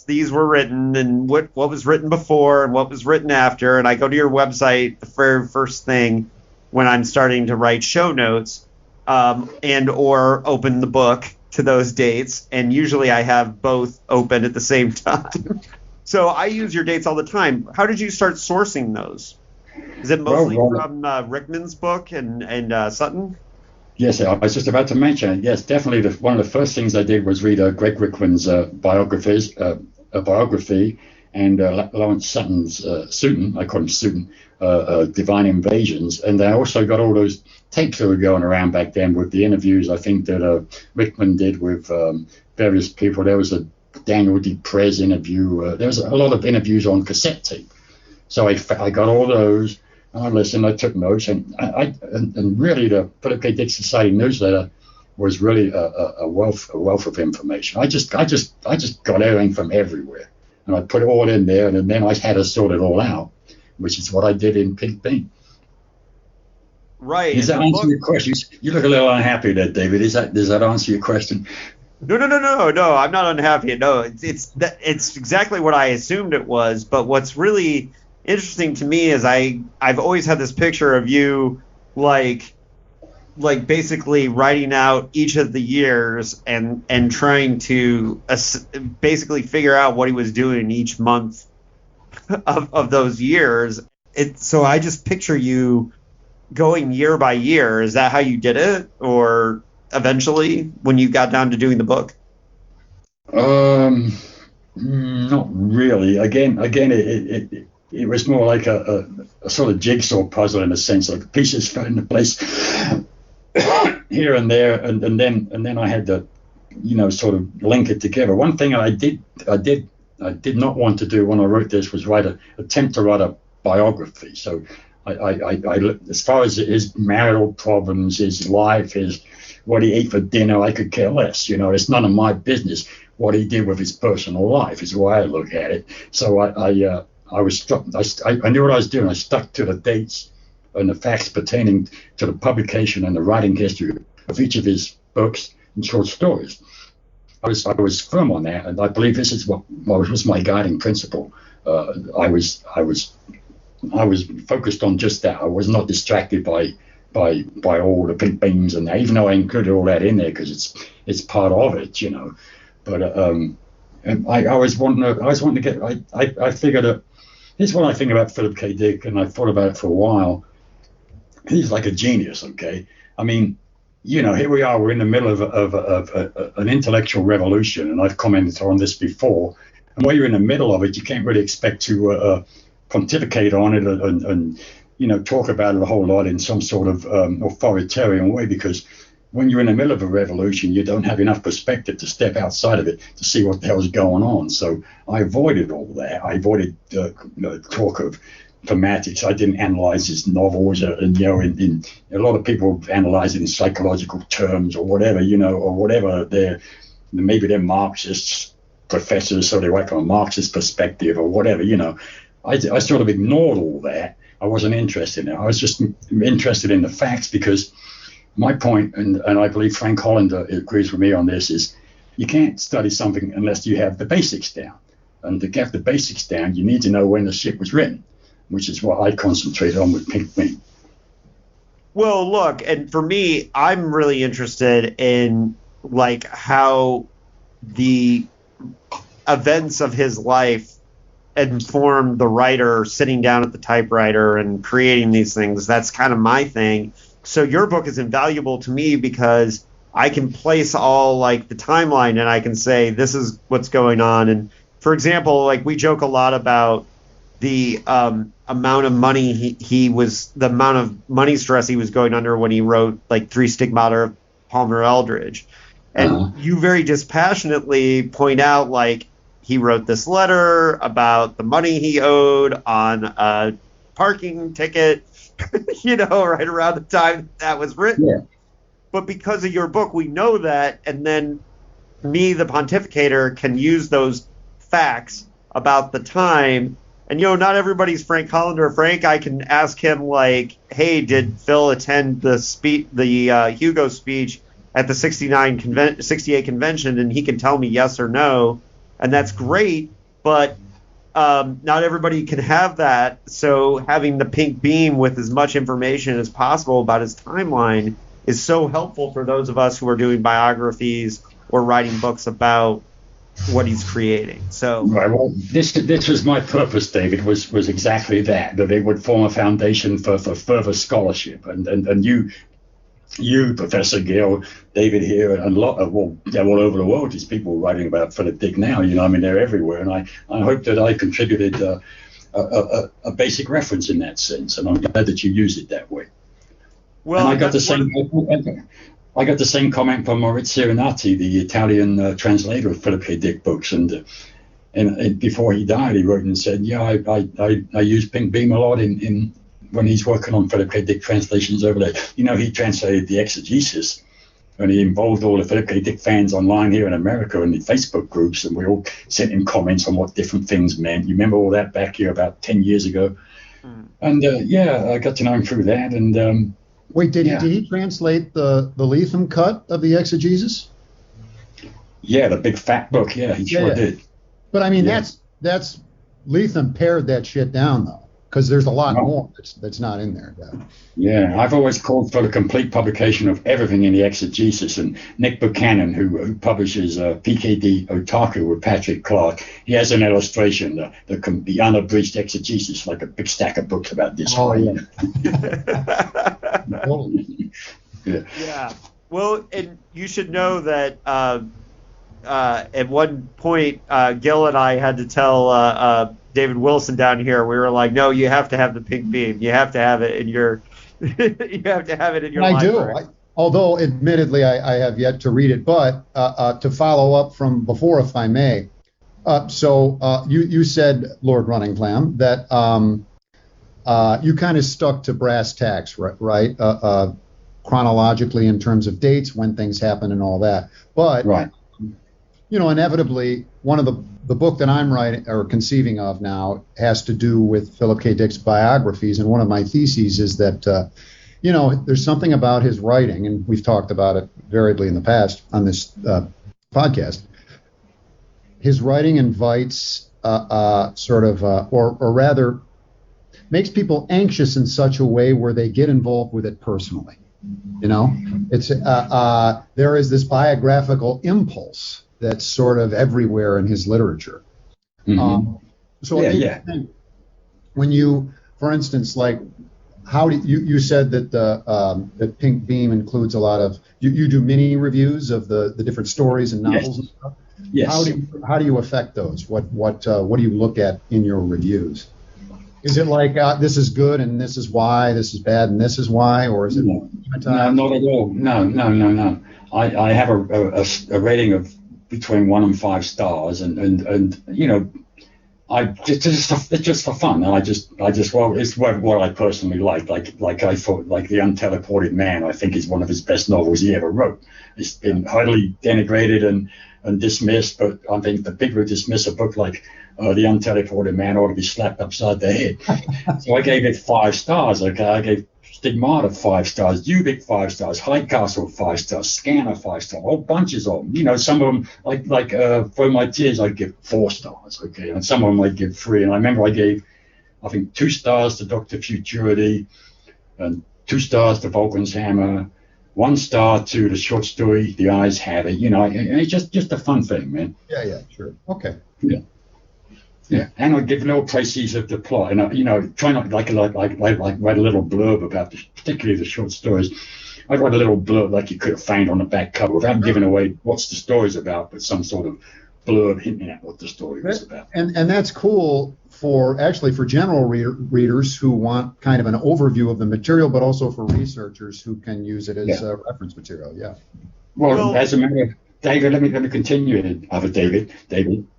[SPEAKER 2] these were written and what was written before and what was written after. And I go to your website the very first thing when I'm starting to write show notes and or open the book to those dates, and usually I have both open at the same time. So I use your dates all the time. How did you start sourcing those? Is it mostly from Rickman's book and Sutton?
[SPEAKER 3] Yes, I was just about to mention it. Yes, definitely. One of the first things I did was read Greg Rickman's biography, and Lawrence Sutton's Sutton, I call him Sutton, Divine Invasions. And I also got all those tapes that were going around back then with the interviews, I think, that Rickman did with various people. There was a Daniel D. Prez interview. There was a lot of interviews on cassette tape. So I got all those. I listened, I took notes, and really the Philip K. Dick Society newsletter was really a wealth of information. I just got everything from everywhere, and I put it all in there, and then I had to sort it all out, which is what I did in Pink Bean.
[SPEAKER 2] Right.
[SPEAKER 3] Does that answer your question? You look a little unhappy there, David. Does that answer your question?
[SPEAKER 2] No, I'm not unhappy. No, it's exactly what I assumed it was. But what's really interesting to me is I've always had this picture of you like basically writing out each of the years and trying to basically figure out what he was doing each month of those years. So I just picture you going year by year. Is that how you did it, or eventually when you got down to doing the book?
[SPEAKER 3] Not really. Again, it was more like a sort of jigsaw puzzle in a sense, like pieces fell into place here and there, and then I had to, sort of link it together. One thing I did not want to do when I wrote this was attempt to write a biography. So I as far as his marital problems, his life, what he ate for dinner, I could care less. It's none of my business what he did with his personal life is the way I look at it. So I was struck. I knew what I was doing. I stuck to the dates and the facts pertaining to the publication and the writing history of each of his books and short stories. I was firm on that, and I believe this is what was my guiding principle. I was focused on just that. I was not distracted by all the pink beans and that, even though I included all that in there because it's part of it, But and I always wanting to get. I figured that here's what I think about Philip K. Dick, and I thought about it for a while. He's like a genius, okay? I mean, here we are. We're in the middle of an intellectual revolution, and I've commented on this before. And while you're in the middle of it, you can't really expect to pontificate on it and talk about it a whole lot in some sort of authoritarian way, because when you're in the middle of a revolution, you don't have enough perspective to step outside of it to see what the hell's going on. So I avoided all that. I avoided talk of thematics. I didn't analyze his novels, and in a lot of people analyze it in psychological terms or whatever, or whatever. Maybe they're Marxists, professors, so they write from a Marxist perspective or whatever. I sort of ignored all that. I wasn't interested in it. I was just interested in the facts, because my point, and I believe Frank Hollander agrees with me on this, is you can't study something unless you have the basics down. And to get the basics down, you need to know when the shit was written, which is what I concentrated on with Pink Beam.
[SPEAKER 2] Well, look, and for me, I'm really interested in like how the events of his life informed the writer sitting down at the typewriter and creating these things. That's kind of my thing. So your book is invaluable to me because I can place all like the timeline, and I can say this is what's going on. And for example, like we joke a lot about the amount of money the amount of money stress he was going under when he wrote like Three Stigmata of Palmer Eldridge. And you very dispassionately point out like he wrote this letter about the money he owed on a parking ticket, right around the time that was written. Yeah. But because of your book, we know that, and then me, the pontificator, can use those facts about the time. And, not everybody's Frank Hollander. Frank, I can ask him, like, hey, did Phil attend the Hugo speech at the 68 convention? And he can tell me yes or no. And that's great, but not everybody can have that. So having the pink beam with as much information as possible about his timeline is so helpful for those of us who are doing biographies or writing books about what he's creating. So
[SPEAKER 3] right, well, this was my purpose, David, was exactly that it would form a foundation for further scholarship. And you, Professor Gill, David here, and a lot of, all over the world, these people writing about Philip Dick now, they're everywhere. And I hope that I contributed a basic reference in that sense, and I'm glad that you use it that way. Well, and I got the same comment from Maurizio Renati, the Italian translator of Philip K. Dick books, and before he died, he wrote and said, I use Pink Beam a lot in when he's working on Philip K. Dick translations over there. He translated the exegesis, and he involved all the Philip K. Dick fans online here in America in the Facebook groups, and we all sent him comments on what different things meant. You remember all that back here about 10 years ago? And I got to know him through that. And
[SPEAKER 4] wait, did he translate the Lethem cut of the exegesis?
[SPEAKER 3] Yeah, the big fat book. Yeah, he sure did.
[SPEAKER 4] But I mean, that's Lethem pared that shit down though, because there's a lot more that's not in there.
[SPEAKER 3] Yeah, I've always called for the complete publication of everything in the exegesis. And Nick Buchanan, who publishes PKD Otaku with Patrick Clark, he has an illustration that can be unabridged exegesis, like a big stack of books about this.
[SPEAKER 4] Oh, yeah.
[SPEAKER 2] Yeah. Well, and you should know that at one point, Gil and I had to tell David Wilson down here, we were like, no, you have to have the pink beam. You have to have it in your library.
[SPEAKER 4] I do. Although, admittedly, I have yet to read it. But to follow up from before, if I may. So you said, Lord Running Clam, that you kind of stuck to brass tacks, right? Chronologically in terms of dates, when things happen and all that. But, inevitably, one of the book that I'm writing or conceiving of now has to do with Philip K. Dick's biographies. And one of my theses is that, there's something about his writing, and we've talked about it variably in the past on this podcast. His writing invites or rather makes people anxious in such a way where they get involved with it personally. It's there is this biographical impulse that's sort of everywhere in his literature.
[SPEAKER 3] Mm-hmm.
[SPEAKER 4] When you, for instance, like how do you said that that Pink Beam includes a lot of you do mini reviews of the different stories and novels and stuff.
[SPEAKER 3] Yes.
[SPEAKER 4] How do you affect those? What do you look at in your reviews? Is it like this is good and this is why, this is bad and this is why, or is it?
[SPEAKER 3] No, not at all. No. I have a rating of between 1 and 5 stars, and you know, it's just for fun. And I just well, it's what I personally like I thought, like The Unteleported Man, I think is one of his best novels he ever wrote. It's been highly denigrated and dismissed, but I think the people who dismiss a book like The Unteleported Man ought to be slapped upside the head. So I gave it 5 stars. Okay, I gave Stigmata 5 stars, Ubik 5 stars, High Castle 5 stars, Scanner 5 stars, whole bunches of them. You know, some of them, like For My Tears, I give 4 stars, okay, and some of them I give 3. And I remember I gave, I think, 2 stars to Dr. Futurity, and 2 stars to Vulcan's Hammer, 1 star to the short story The Eyes Have It. You know, and it's just a fun thing, man.
[SPEAKER 4] Yeah, sure. Okay.
[SPEAKER 3] Yeah, and I give little précises of the plot, and you know, try not like write a little blurb about particularly the short stories. I write a little blurb like you could have found on the back cover without giving away what's the story's about, but some sort of blurb hinting at what the story was about.
[SPEAKER 4] And that's cool for general readers who want kind of an overview of the material, but also for researchers who can use it as reference material. Yeah.
[SPEAKER 3] Well, as a matter of David, let me continue it. David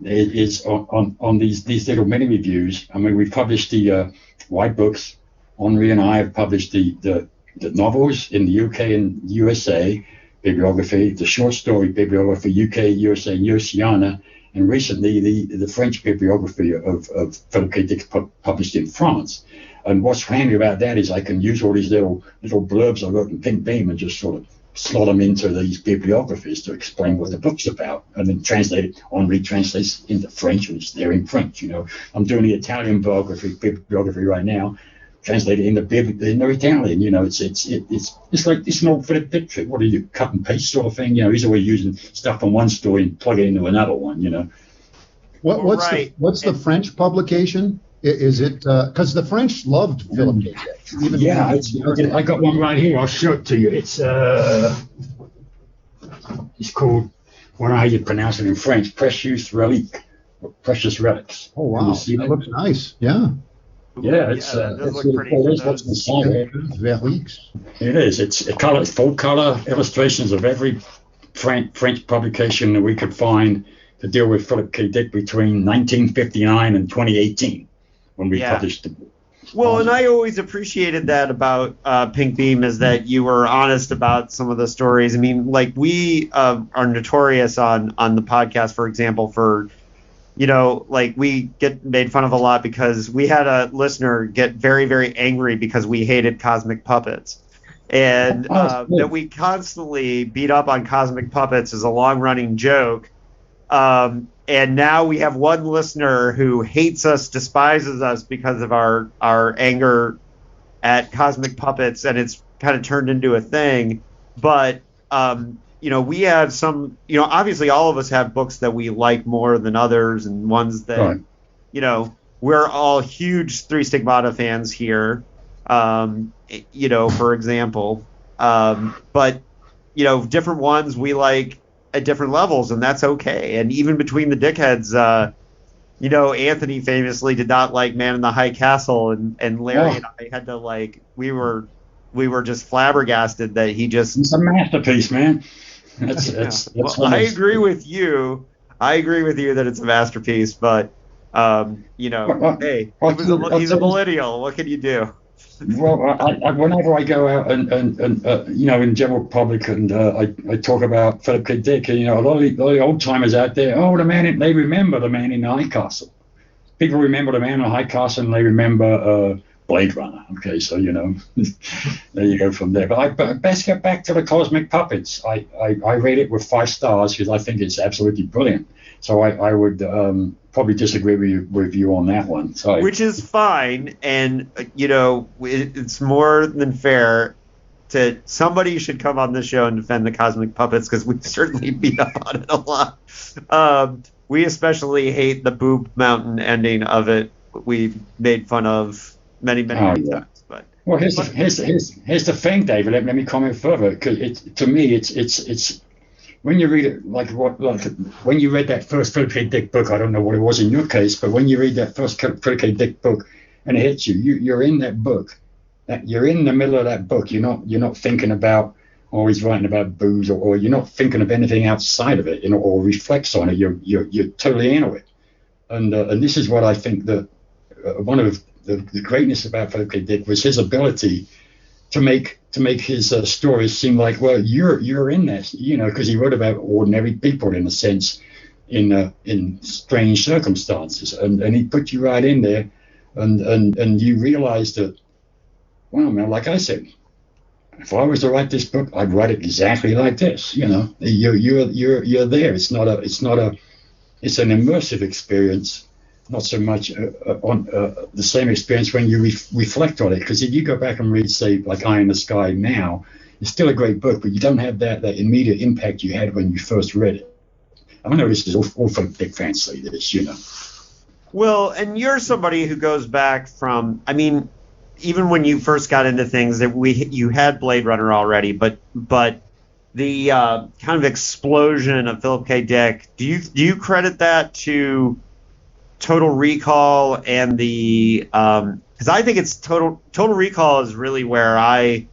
[SPEAKER 3] is on these little mini reviews. I mean, we've published the white books. Henri and I have published the novels in the UK and USA bibliography, the short story bibliography, UK, USA, and Oceania, and recently the French bibliography of Philip K. Dick published in France. And what's handy about that is I can use all these little blurbs I wrote in Pink Beam and just sort of slot them into these bibliographies to explain what the book's about, and then translate it. Henri translates into French, and it's there in French. You know, I'm doing the Italian bibliography right now, translated into Italian. You know, it's like it's an old Philip Dick trick. What do you cut and paste sort of thing? You know, he's always using stuff from one story and plug it into another one. You know.
[SPEAKER 4] What's the French publication? Is it because the French loved Philip K. Dick?
[SPEAKER 3] I got one right here. I'll show it to you. It's called, I don't know how you pronounce it in French, Precious Relique, or Precious Relics.
[SPEAKER 4] Oh wow, that looks nice. Yeah.
[SPEAKER 3] Yeah, it look pretty. It is. It's full color illustrations of every French publication that we could find to deal with Philip K. Dick between 1959 and 2018. When we published the book.
[SPEAKER 2] Well, and I always appreciated that about Pink Beam, is that you were honest about some of the stories. I mean, like we are notorious on the podcast, for example, for, you know, like we get made fun of a lot because we had a listener get very, very angry because we hated Cosmic Puppets. And that we constantly beat up on Cosmic Puppets as a long-running joke. And now we have one listener who hates us, despises us because of our anger at Cosmic Puppets, and it's kind of turned into a thing. But, you know, we have some, you know, obviously all of us have books that we like more than others, and ones that, you know, we're all huge Three Stigmata fans here, you know, for example. But, you know, different ones we like at different levels, and that's okay. And even between the Dickheads, you know, Anthony famously did not like Man in the High Castle, and Larry and I had to, like, we were just flabbergasted that he just...
[SPEAKER 3] It's a masterpiece, man.
[SPEAKER 2] I agree with you. I agree with you that it's a masterpiece, but, you know, hey, he's a millennial. What can you do?
[SPEAKER 3] Well, whenever I go out and you know, in general public, and I talk about Philip K. Dick, and, you know, a lot of the old timers out there, they remember the Man in the High Castle. People remember the Man in the High Castle, and they remember Blade Runner. Okay, so, you know, there you go from there. But I best get back to the Cosmic Puppets. I rate it with 5 stars because I think it's absolutely brilliant. So I would probably disagree with you on that one. Sorry.
[SPEAKER 2] Which is fine, and, you know, it's more than fair to somebody should come on the show and defend the Cosmic Puppets, because we certainly beat up on it a lot. We especially hate the Boob Mountain ending of it. We made fun of many times. But
[SPEAKER 3] well, here's the thing, David. Let me comment further, because to me it's when you read it, when you read that first Philip K. Dick book, I don't know what it was in your case, but when you read that first Philip K. Dick book, and it hits you. You're in that book. You're in the middle of that book. You're not thinking about always writing about booze, or you're not thinking of anything outside of it, or reflects on it. You're totally into it. And this is what I think that one of the greatness about Philip K. Dick was his ability to make his stories seem like, well, you're in this, because he wrote about ordinary people in a sense, in strange circumstances, and he put you right in there, and you realize that, well, man, like I said, if I was to write this book, I'd write it exactly like this. You're there. It's an immersive experience, not so much on the same experience when you reflect on it. Because if you go back and read, say, like Eye in the Sky now, it's still a great book, but you don't have that immediate impact you had when you first read it. I know this is all for big fans say this,
[SPEAKER 2] Well, and you're somebody who goes back from, I mean, even when you first got into things, you had Blade Runner already, but the kind of explosion of Philip K. Dick, do you credit that to Total Recall and the because I think it's Total Recall is really where I'd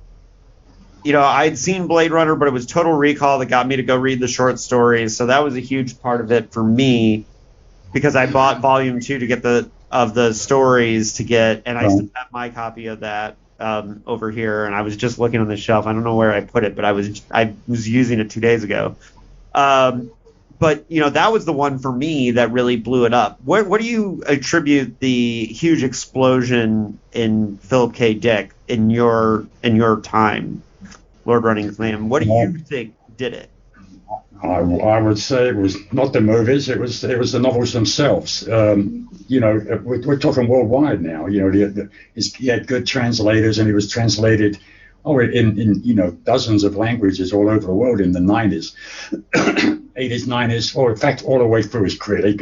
[SPEAKER 2] seen Blade Runner, but it was Total Recall that got me to go read the short stories, so that was a huge part of it for me, because I bought Volume 2 to get the stories and I still have my copy of that over here, and I was just looking on the shelf. I don't know where I put it, but I was using it 2 days ago. But that was the one for me that really blew it up. What do you attribute the huge explosion in Philip K. Dick in your time, Lord Running Clam? What do you think did it?
[SPEAKER 3] I would say it was not the movies; it was the novels themselves. We're talking worldwide now. He had good translators, and he was translated in dozens of languages all over the world in the 90s, 80s, 90s, or in fact all the way through his career.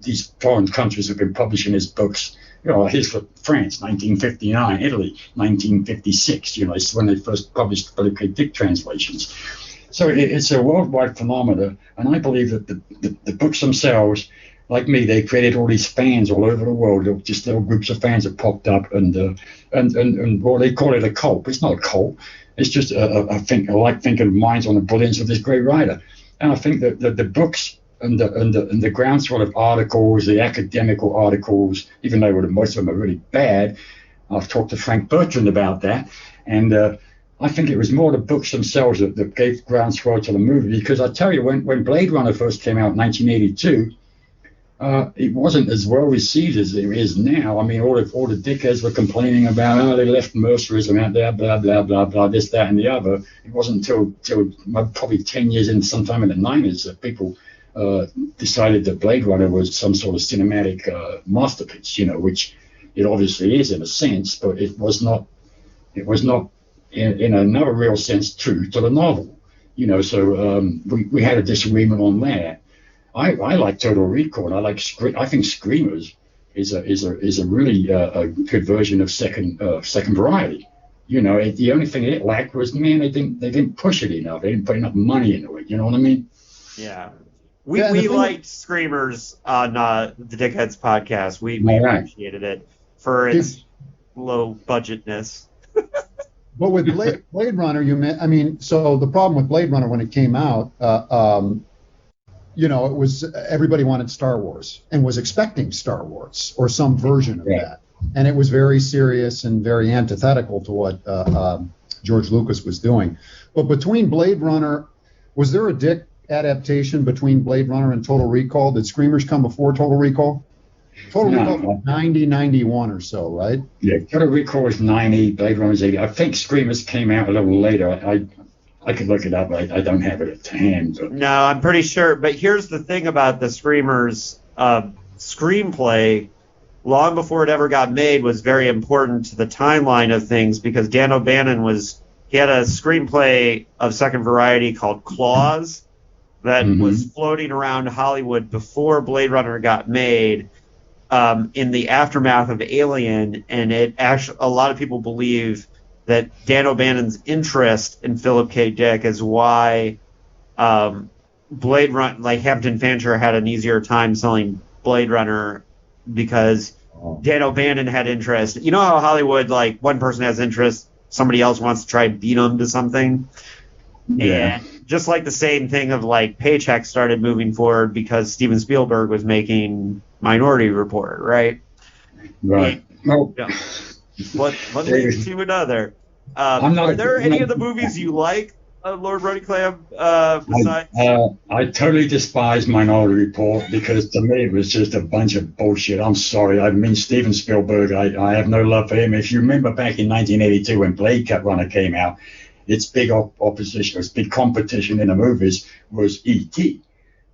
[SPEAKER 3] These foreign countries have been publishing his books. Here's for France, 1959, Italy, 1956. It's when they first published Philip K. Dick translations. So it's a worldwide phenomenon, and I believe that the books themselves, like me, they created all these fans all over the world. Just little groups of fans that popped up, and well, they call it a cult. But it's not a cult. It's just a like thinking of minds on the brilliance of this great writer. And I think that the books and the groundswell of articles, the academical articles, even though most of them are really bad. I've talked to Frank Bertrand about that, and I think it was more the books themselves that gave groundswell to the movie, because I tell you, when Blade Runner first came out in 1982, it wasn't as well received as it is now. I mean, all the dickheads were complaining about, they left mercerism out there, blah, blah, blah, blah, this, that, and the other. It wasn't until probably 10 years in, sometime in the 90s, that people decided that Blade Runner was some sort of cinematic masterpiece, which it obviously is in a sense, but it was not in another real sense true to the novel, so we had a disagreement on that. I like Total Recall, and I think Screamers is a really good version of second variety. The only thing it lacked was, man, they didn't push it enough. They didn't put enough money into it. You know what I mean?
[SPEAKER 2] Yeah. We liked Screamers on the Dickheads podcast. We appreciated it for its low budgetness.
[SPEAKER 4] But with Blade Runner, so the problem with Blade Runner when it came out, it was everybody wanted Star Wars and was expecting Star Wars or some version of that. And it was very serious and very antithetical to what George Lucas was doing. But between Blade Runner, was there a Dick adaptation between Blade Runner and Total Recall? Did Screamers come before Total Recall? Total Recall was 90, 91 or so, right?
[SPEAKER 3] Yeah, Total Recall was 90, Blade Runner was 80. I think Screamers came out a little later. I could look it up. I don't have it at hand. But.
[SPEAKER 2] No, I'm pretty sure. But here's the thing about the Screamers screenplay. Long before it ever got made, was very important to the timeline of things, because Dan O'Bannon he had a screenplay of Second Variety called Claws that was floating around Hollywood before Blade Runner got made. In the aftermath of Alien, and a lot of people believe that Dan O'Bannon's interest in Philip K. Dick is why Blade Runner, like Hampton Fancher, had an easier time selling Blade Runner, because Dan O'Bannon had interest. You know how Hollywood, like, one person has interest, somebody else wants to try and beat them to something?
[SPEAKER 3] Yeah.
[SPEAKER 2] And just like the same thing of, like, paychecks started moving forward because Steven Spielberg was making Minority Report, right?
[SPEAKER 3] Right. Well,
[SPEAKER 2] You know, one leads to another. Are there any of the movies you like, Lord Running Clam, besides?
[SPEAKER 3] I totally despise Minority Report because to me it was just a bunch of bullshit. I'm sorry. I mean, Steven Spielberg, I have no love for him. If you remember back in 1982 when Blade Runner came out, its big opposition, its big competition in the movies was E.T.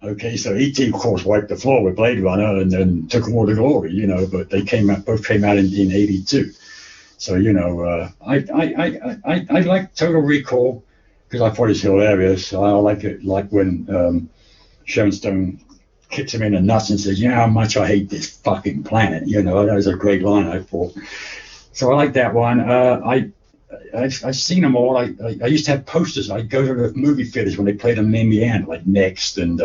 [SPEAKER 3] Okay, so E.T. of course wiped the floor with Blade Runner and then took all the glory, you know. But they both came out in '82. So you know, I like Total Recall because I thought it was hilarious. I like it, like when Sharon Stone kicks him in the nuts and says, "You know how much I hate this fucking planet." You know, that was a great line, I thought. So I like that one. I've seen them all. I used to have posters. I'd go to the movie theaters when they played them in Indiana, like Next and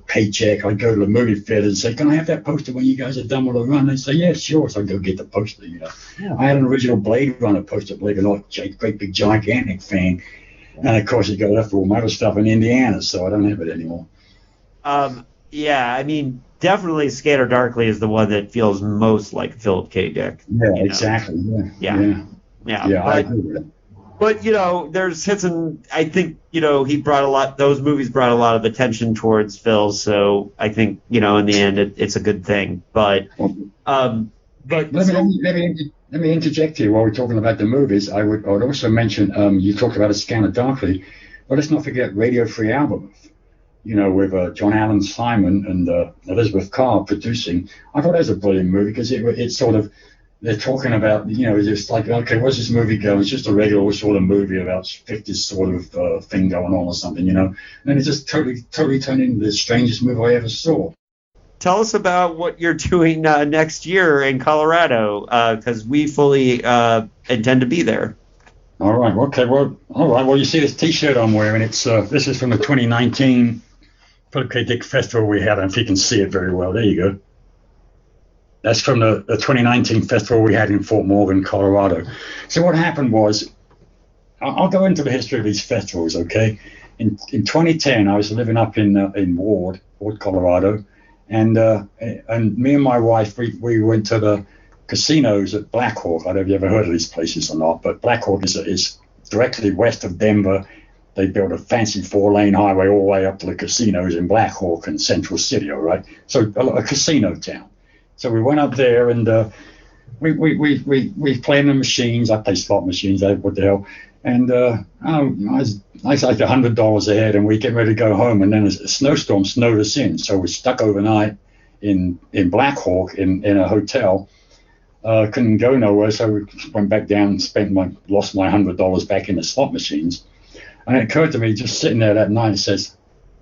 [SPEAKER 3] Paycheck. I'd go to the movie theaters and say, "Can I have that poster when you guys are done with the run?" They'd say, "Yeah, sure." So I'd go get the poster. You know, I had an original Blade Runner poster, believe it or not, great big gigantic thing. And of course, it got left for all my other stuff in Indiana, so I don't have it anymore.
[SPEAKER 2] Yeah, I mean, definitely Scatter Darkly is the one that feels most like Philip K. Dick.
[SPEAKER 3] Yeah, exactly. Yeah. I agree with it.
[SPEAKER 2] But, you know, there's hits and I think, you know, those movies brought a lot of attention towards Phil, so I think, you know, in the end, it's a good thing. But
[SPEAKER 3] let me interject here while we're talking about the movies. I would also mention, you talked about A Scanner Darkly, but let's not forget Radio Free Albemarle, you know, with John Allen Simon and Elizabeth Carr producing. I thought that was a brilliant movie because it's sort of, they're talking about, you know, just like, okay, what's this movie going? It's just a regular sort of movie about 50s sort of thing going on or something, you know. And it just totally turned into the strangest movie I ever saw.
[SPEAKER 2] Tell us about what you're doing next year in Colorado, because we fully intend to be there.
[SPEAKER 3] All right. Okay. Well, all right. Well, you see this T-shirt I'm wearing. It's this is from the 2019 Philip K. Dick Festival we had. If you can see it very well, there you go. That's from the 2019 festival we had in Fort Morgan, Colorado. So what happened was, I'll go into the history of these festivals. Okay. In 2010, I was living up in Ward, Colorado. And me and my wife, we went to the casinos at Black Hawk. I don't know if you ever heard of these places or not, but Black Hawk is directly west of Denver. They built a fancy 4-lane highway all the way up to the casinos in Black Hawk and Central City, all right? So a casino town. So we went up there and we played the machines. I play slot machines, what the hell. And I was like $100 a head, and we get ready to go home, and then a snowstorm snowed us in. So we're stuck overnight in Black Hawk in a hotel. Couldn't go nowhere, so we went back down and lost my $100 back in the slot machines. And it occurred to me, just sitting there that night, it says,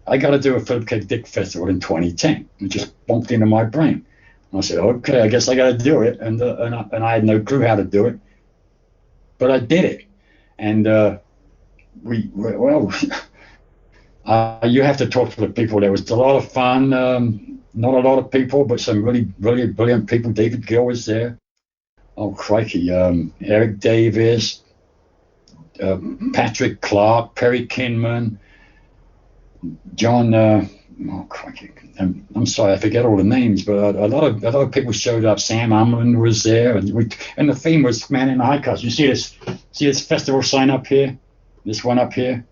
[SPEAKER 3] I got to do a Philip K. Dick Festival in 2010. It just bumped into my brain. And I said, okay, I guess I got to do it. And I had no clue how to do it, but I did it. And you have to talk to the people. There was a lot of fun. Not a lot of people, but some really, really brilliant people. David Gill was there. Oh, crikey. Eric Davis, Patrick Clark, Perry Kinman, John. Oh, crikey. I'm sorry, I forget all the names, but a lot of people showed up. Sam Umland was there, and the theme was Man in the High Cuts. You see this festival sign up here? This one up here?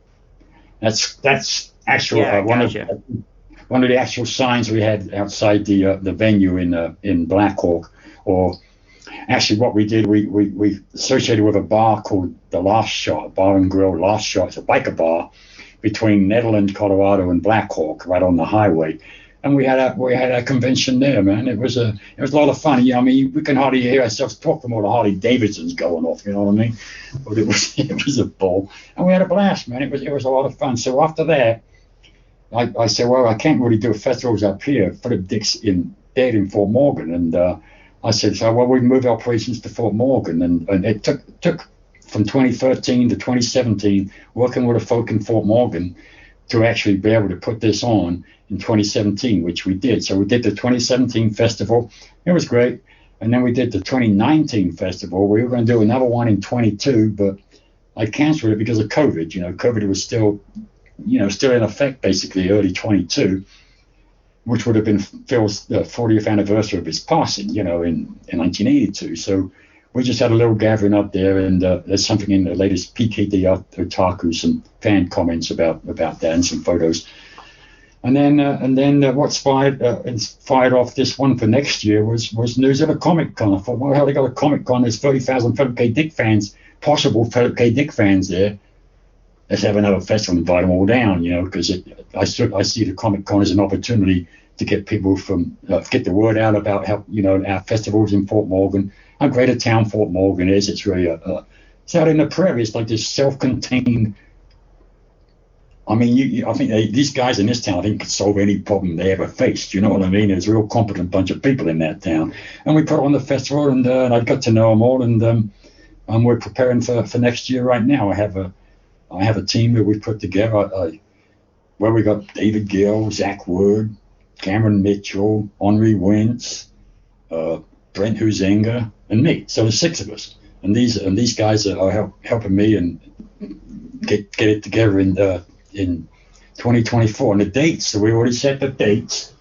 [SPEAKER 3] That's actual one of the actual signs we had outside the venue in Black Hawk. Or actually, what we did, we associated with a bar called the Last Shot Bar and Grill. Last Shot, it's a biker bar between Netherlands, Colorado, and Black Hawk, right on the highway. And we had a convention there, man. It was a lot of fun. Yeah, I mean, we can hardly hear ourselves talk from all the Harley Davidsons going off. You know what I mean? But it was a ball, and we had a blast, man. It was a lot of fun. So after that, I said, well, I can't really do festivals up here. Philip Dick's dead in Fort Morgan, and I said, so well, we moved operations to Fort Morgan, and it took from 2013 to 2017 working with the folk in Fort Morgan to actually be able to put this on in 2017, which we did. So we did the 2017 festival. It was great. And then we did the 2019 festival. We were going to do another one in 22, but I canceled it because of COVID. COVID was still in effect basically early 22, which would have been Phil's 40th anniversary of his passing, in 1982. So we just had a little gathering up there, and there's something in the latest PKD Otaku, some fan comments about that, and some photos. And then what fired off this one for next year was news of a Comic Con. I thought, well, hell, they got a Comic Con. There's 30,000 Philip K. Dick fans, possible Philip K. Dick fans there. Let's have another festival and invite them all down, because I see the Comic Con as an opportunity to get people get the word out about how, our festivals in Fort Morgan, how great a town Fort Morgan is. It's really it's out in the prairie. It's like this self-contained. I mean, I think these guys in this town, I think, could solve any problem they ever faced. You know what I mean? There's a real competent bunch of people in that town. And we put on the festival, and I got to know them all, and we're preparing for next year right now. I have a team that we put together where we got David Gill, Zach Wood, Cameron Mitchell, Henri Wentz, Brent Huizinga, and me. So there's 6 of us. And these guys are helping me and get it together in 2024. And the dates, so we already set the dates.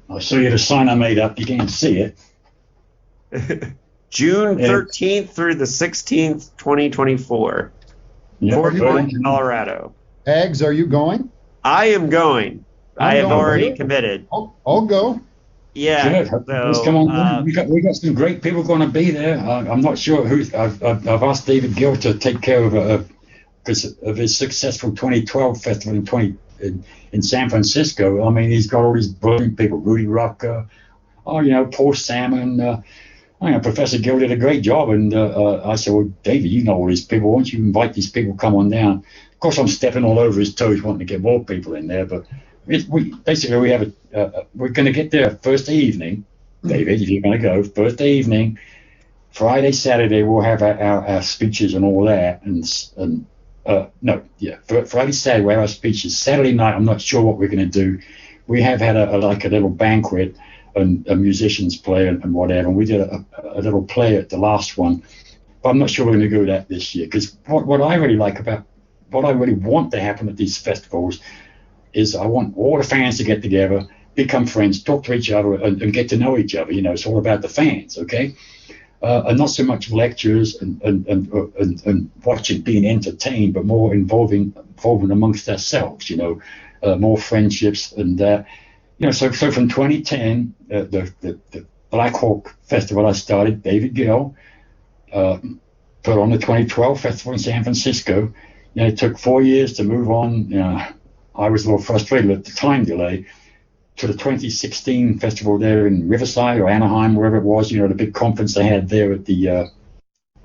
[SPEAKER 3] I'll show you the sign I made up. You can't see it.
[SPEAKER 2] June 13th through the 16th, 2024. Fort Morgan, Colorado.
[SPEAKER 4] Eggs, are you going?
[SPEAKER 2] I am going. I have already committed.
[SPEAKER 4] I'll go.
[SPEAKER 2] Yeah.
[SPEAKER 3] So, come on. We got some great people going to be there. I'm not sure who. I've asked David Gill to take care of because of his successful 2012 festival in San Francisco. I mean, he's got all these brilliant people. Rudy Rucker, Paul Salmon. Professor Gill did a great job, and I said, well, David, you know all these people. Why don't you invite these people, come on down? Of course, I'm stepping all over his toes wanting to get more people in there, but we're going to get there Thursday evening, David, if you're going to go, Thursday evening. Friday, Saturday, we'll have our speeches and all that, Friday, Saturday, we'll have our speeches. Saturday night, I'm not sure what we're going to do. We have had a little banquet, and musicians play and whatever. And we did a little play at the last one, but I'm not sure we're going to do that this year, because what I really want to happen at these festivals is I want all the fans to get together, become friends, talk to each other, and get to know each other. It's all about the fans, okay? And not so much lectures and watching, being entertained, but more involving amongst ourselves. More friendships and. So from 2010, the Black Hawk Festival I started, David Gill put on the 2012 festival in San Francisco. It took 4 years to move on. I was a little frustrated at the time delay to the 2016 festival there in Riverside or Anaheim, wherever it was. The big conference they had there at the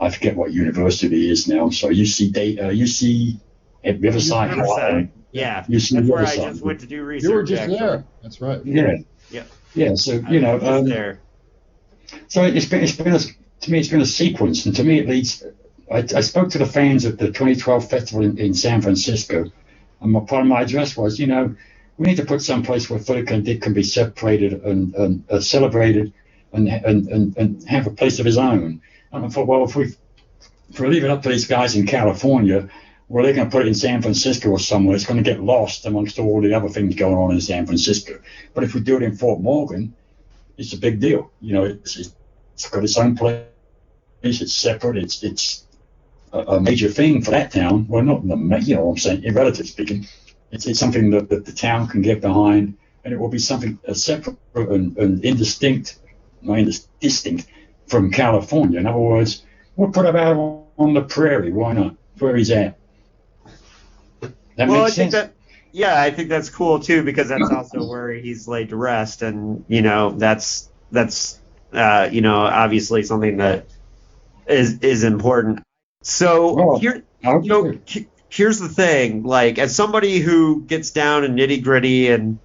[SPEAKER 3] I forget what university it is now. So UC at Riverside.
[SPEAKER 2] Yeah,
[SPEAKER 3] that's
[SPEAKER 2] where I just went to do research.
[SPEAKER 4] You were just there. That's right.
[SPEAKER 3] Yeah. So there. So it's been a sequence, and to me it leads. I spoke to the fans at the 2012 festival in San Francisco, and part of my address was, we need to put some place where Philip and Dick can be separated and celebrated, and have a place of his own. And I thought, well, if we leave it up to these guys in California, well, they're going to put it in San Francisco or somewhere. It's going to get lost amongst all the other things going on in San Francisco. But if we do it in Fort Morgan, it's a big deal. It's got its own place. It's separate. It's a major thing for that town. Well, not what I'm saying, in relative speaking. It's something that the town can get behind, and it will be something separate and distinct from California. In other words, we'll put it out on the prairie. Why not? Where he's at.
[SPEAKER 2] I think that's cool too, because that's also where he's laid to rest, and that's obviously something that is important. So here's the thing, like, as somebody who gets down and nitty gritty, and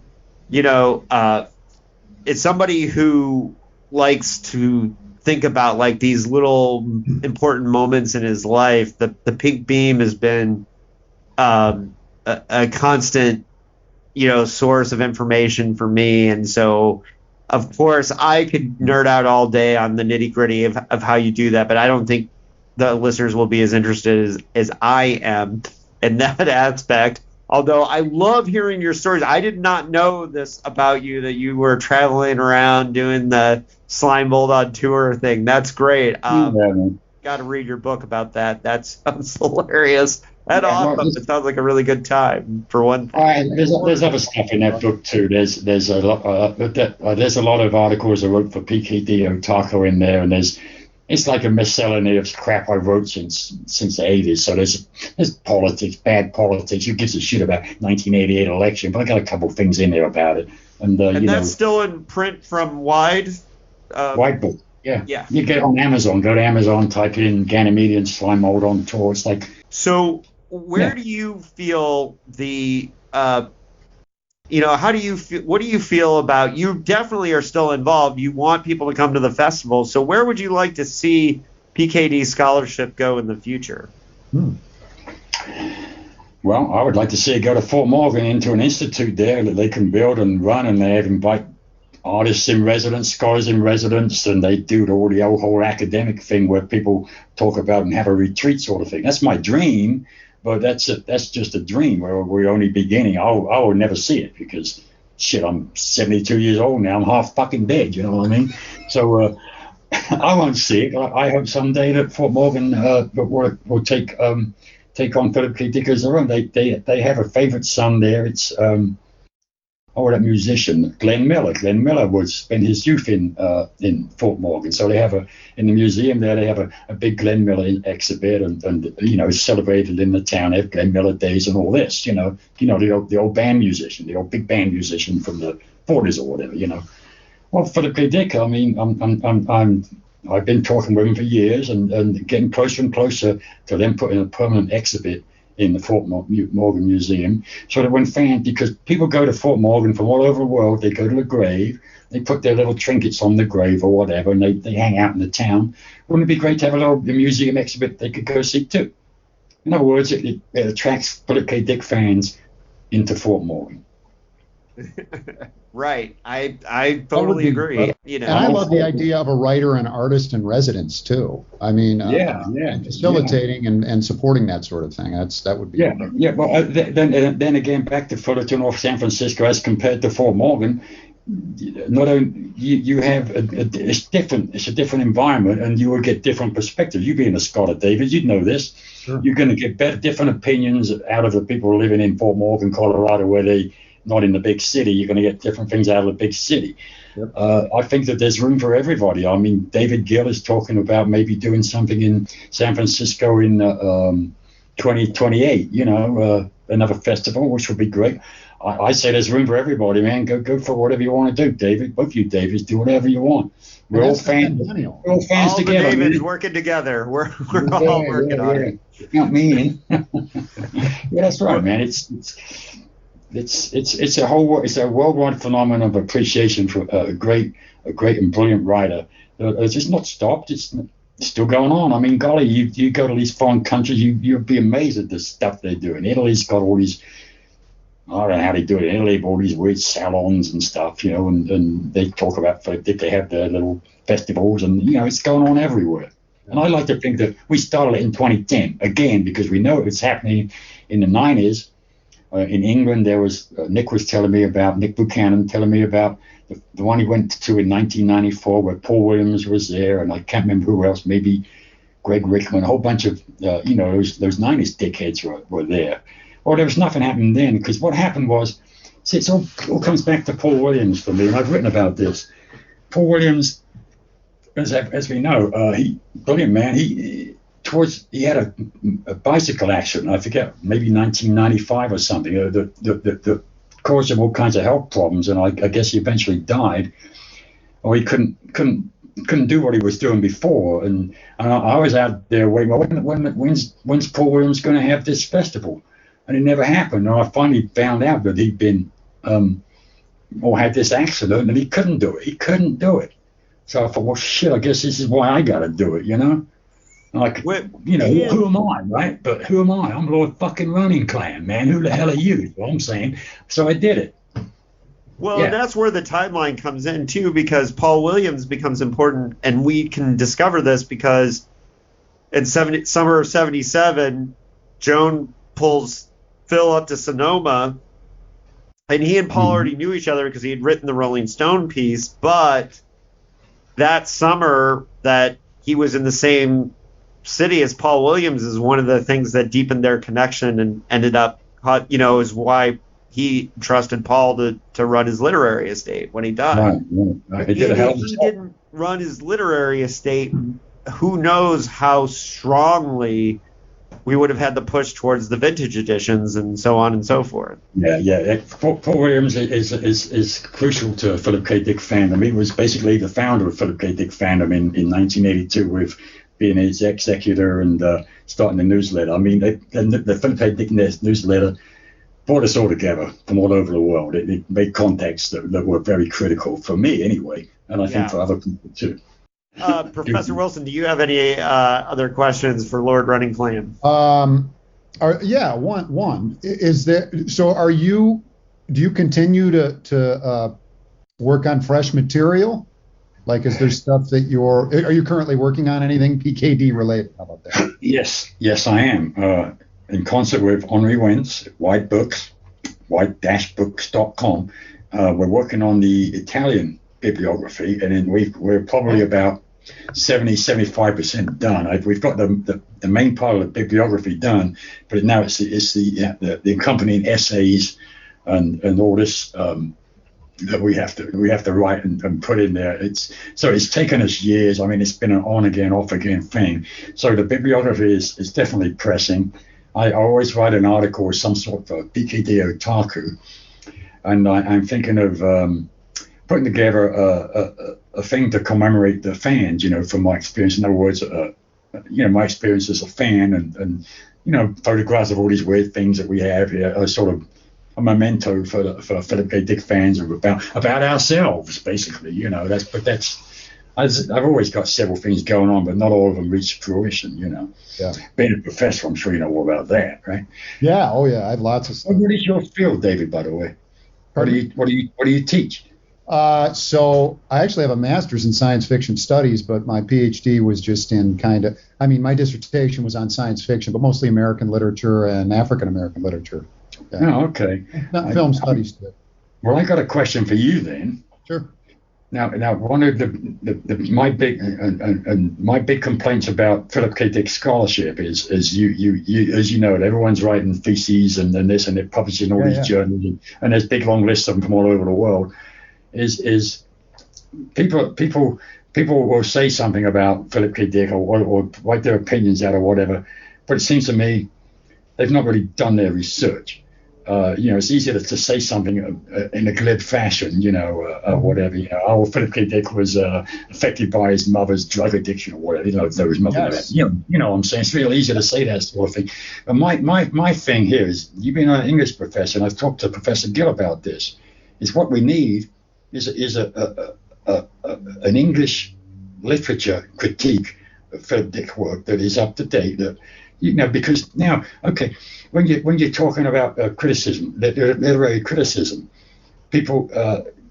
[SPEAKER 2] it's somebody who likes to think about like these little important moments in his life. The pink beam has been a constant, source of information for me. And so of course, I could nerd out all day on the nitty gritty of how you do that, but I don't think the listeners will be as interested as I am in that aspect. Although I love hearing your stories. I did not know this about you, that you were traveling around doing the Slime Bulldog tour thing. That's great. Got to read your book about that. That sounds hilarious. That's awesome. It sounds like a really good time for one thing.
[SPEAKER 3] There's other stuff in that book too. There's a lot of articles I wrote for PKD Otaku in there, and it's like a miscellany of crap I wrote since the 80s. So there's politics, bad politics. Who gives a shit about 1988 election? But I got a couple things in there about it. And
[SPEAKER 2] that's still in print from Wide.
[SPEAKER 3] White book. Yeah. You get it on Amazon. Go to Amazon, type in Ganymedean Slime Mold on Tour. It's like.
[SPEAKER 2] So where do you feel the how do you feel, what do you feel about, you definitely are still involved, you want people to come to the festival, so where would you like to see PKD scholarship go in the future?
[SPEAKER 3] Well, I would like to see it go to Fort Morgan, into an institute there that they can build and run, and they invite artists in residence, scholars in residence, and they do the whole academic thing where people talk about and have a retreat sort of thing. That's my dream. But that's just a dream. We're only beginning. I will never see it because, shit, I'm 72 years old now. I'm half fucking dead. You know what I mean? So I won't see it. I hope someday that Fort Morgan will take on Philip K. Dick as their own. They have a favorite son there. It's that musician, Glenn Miller. Glenn Miller spent his youth in Fort Morgan. So they have in the museum there, they have a big Glenn Miller exhibit, and it's celebrated in the town. They have Glenn Miller days and all this, the old band musician, the old big band musician from the 40s or whatever, Well, Philip K. Dick, I mean, I've been talking with him for years and getting closer and closer to them putting a permanent exhibit in the Fort Morgan Museum, so that because people go to Fort Morgan from all over the world, they go to the grave, they put their little trinkets on the grave or whatever, and they hang out in the town. Wouldn't it be great to have a museum exhibit they could go see too? In other words, it attracts Philip K. Dick fans into Fort Morgan.
[SPEAKER 2] Right. I totally agree.
[SPEAKER 4] And I love the idea of a writer and artist in residence too. I mean, facilitating and supporting that sort of thing. That would be.
[SPEAKER 3] Yeah. Well, then again, back to Fullerton or San Francisco as compared to Fort Morgan. Not only you have it's a different environment, and you will get different perspectives. You being a scholar, David, you'd know this. Sure. You're going to get different opinions out of the people living in Fort Morgan, Colorado, where they. Not in the big city, you're going to get different things out of the big city. Yep. I think that there's room for everybody. I mean, David Gill is talking about maybe doing something in San Francisco in 2028, another festival, which would be great. I say there's room for everybody, man. Go for whatever you want to do, David. Both you Davids, do whatever you want. We're all fans. We're all fans
[SPEAKER 2] all
[SPEAKER 3] together.
[SPEAKER 2] All the Davids working together. We're all working on it.
[SPEAKER 3] Not mean. Yeah, that's right, man. It's a worldwide phenomenon of appreciation for a great and brilliant writer. It's just not stopped. It's still going on. I mean, golly, you go to these foreign countries, you'd be amazed at the stuff they do. And Italy's got all these, I don't know how they do it. In Italy, all these weird salons and stuff, and they talk about they have their little festivals, and it's going on everywhere. And I like to think that we started it in 2010 again because we know it's happening in the 90s. In England, there was Nick Buchanan telling me about the one he went to in 1994, where Paul Williams was there, and I can't remember who else, maybe Greg Rickman, a whole bunch of those 90s dickheads were there. Well, there was nothing happening then, because what happened was, see, it all comes back to Paul Williams for me, and I've written about this. Paul Williams, as we know, brilliant man. He had a bicycle accident, I forget, maybe 1995 or something, that caused him all kinds of health problems, and I guess he eventually died, or he couldn't do what he was doing before, and I was out there waiting, when's Paul Williams going to have this festival? And it never happened, and I finally found out that he'd been, or had this accident, and he couldn't do it. So I thought, well, shit, I guess this is why I got to do it, Like, who am I, right? But who am I? I'm Lord fucking Running Clam, man. Who the hell are you? Is what I'm saying. So I did it.
[SPEAKER 2] Well, and that's where the timeline comes in, too, because Paul Williams becomes important, and we can discover this because in summer of 77, Joan pulls Phil up to Sonoma, and he and Paul already knew each other because he had written the Rolling Stone piece, but that summer that he was in the same city as Paul Williams is one of the things that deepened their connection and ended up, is why he trusted Paul to run his literary estate when he died.
[SPEAKER 3] Right.
[SPEAKER 2] If he didn't run his literary estate, who knows how strongly we would have had to push towards the vintage editions and so on and so forth.
[SPEAKER 3] Yeah. Paul Williams is crucial to Philip K. Dick fandom. He was basically the founder of Philip K. Dick fandom in 1982 with being his executor and starting the newsletter. I mean, the Philip K. Dick newsletter brought us all together from all over the world. It made contacts that were very critical for me anyway, and I think for other people too.
[SPEAKER 2] Professor Wilson, do you have any other questions for Lord Running Clam?
[SPEAKER 4] One is there. So, do you continue to work on fresh material? Like, is there stuff that are you currently working on anything PKD related? How about that?
[SPEAKER 3] Yes, I am. In concert with Henri Wentz, White Books, white-books.com, we're working on the Italian bibliography, and then we're probably about 75% done. We've got the main part of the bibliography done, but now it's the accompanying essays and all this that we have to write and put in there. It's taken us years. I mean, it's been an on again, off again thing. So the bibliography is definitely pressing. I always write an article or some sort of PKD otaku, and I'm thinking of putting together a thing to commemorate the fans, from my experience. In other words, my experience as a fan and photographs of all these weird things that we have here are sort of a memento for Philip K. Dick fans about ourselves, basically. I've always got several things going on, but not all of them reach fruition, Yeah. Being a professor, I'm sure you know all about that, right?
[SPEAKER 4] Yeah. Oh, yeah. I have lots of stuff.
[SPEAKER 3] What is your field, David, by the way? What do you teach?
[SPEAKER 4] So I actually have a master's in science fiction studies, but my PhD was just in my dissertation was on science fiction, but mostly American literature and African American literature.
[SPEAKER 3] Okay. Oh, okay.
[SPEAKER 4] Not film studies too.
[SPEAKER 3] Well, I got a question for you then.
[SPEAKER 4] Sure.
[SPEAKER 3] Now, one of my big complaints about Philip K. Dick scholarship is you know, everyone's writing theses and this, and they're publishing all these journals, and there's big long lists of them from all over the world. Is people will say something about Philip K. Dick or write their opinions out or whatever, but it seems to me they've not really done their research. It's easier to say something in a glib fashion, whatever. Philip K. Dick was affected by his mother's drug addiction or whatever. There was nothing that. You know what I'm saying? It's real easy to say that sort of thing. But my thing here is, you've been an English professor, and I've talked to Professor Gill about this. Is what we need is an English literature critique of Philip Dick work that is up to date. That because now, okay, when you're talking about criticism, literary criticism, people,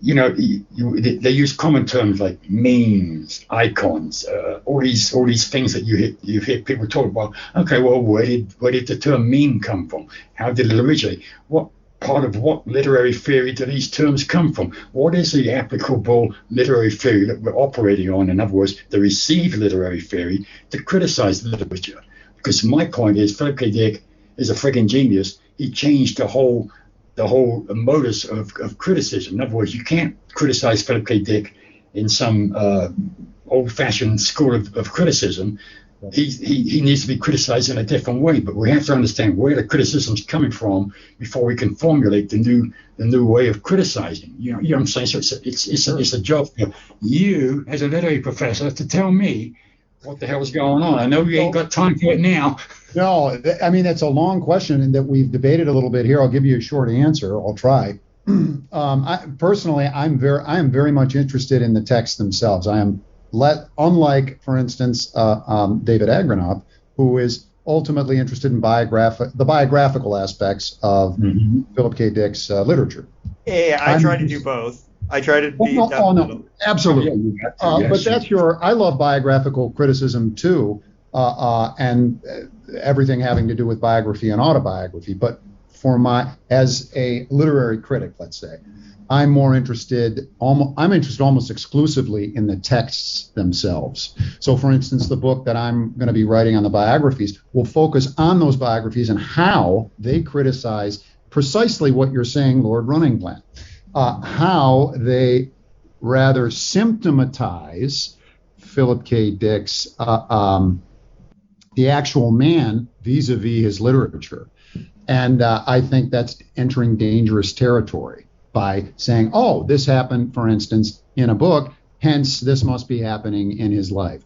[SPEAKER 3] they use common terms like memes, icons, all these things that you hear people talk about. Okay, well, where did the term meme come from? How did it originate? What part of what literary theory do these terms come from? What is the applicable literary theory that we're operating on? In other words, the received literary theory to criticize literature. Because my point is, Philip K. Dick is a friggin' genius. He changed the whole modus of criticism. In other words, you can't criticize Philip K. Dick in some old-fashioned school of criticism. He needs to be criticized in a different way. But we have to understand where the criticism's coming from before we can formulate the new way of criticizing. You know what I'm saying? So it's a job for you as a literary professor to tell me what the hell's going on. I know you ain't got time for it now.
[SPEAKER 4] No, I mean, that's a long question and that we've debated a little bit here. I'll give you a short answer. I'll try. Personally, I am very much interested in the texts themselves. I am unlike, for instance, David Agranoff, who is ultimately interested in the biographical aspects of Philip K. Dick's literature.
[SPEAKER 2] Yeah, I try to do both. I try to be.
[SPEAKER 4] No, absolutely. But that's I love biographical criticism too, and everything having to do with biography and autobiography. But as a literary critic, let's say, I'm interested almost exclusively in the texts themselves. So, for instance, the book that I'm going to be writing on the biographies will focus on those biographies and how they criticize precisely what you're saying, Lord Running Clam. How they rather symptomatize Philip K. Dick's the actual man vis-a-vis his literature. And I think that's entering dangerous territory by saying, oh, this happened, for instance, in a book, hence this must be happening in his life.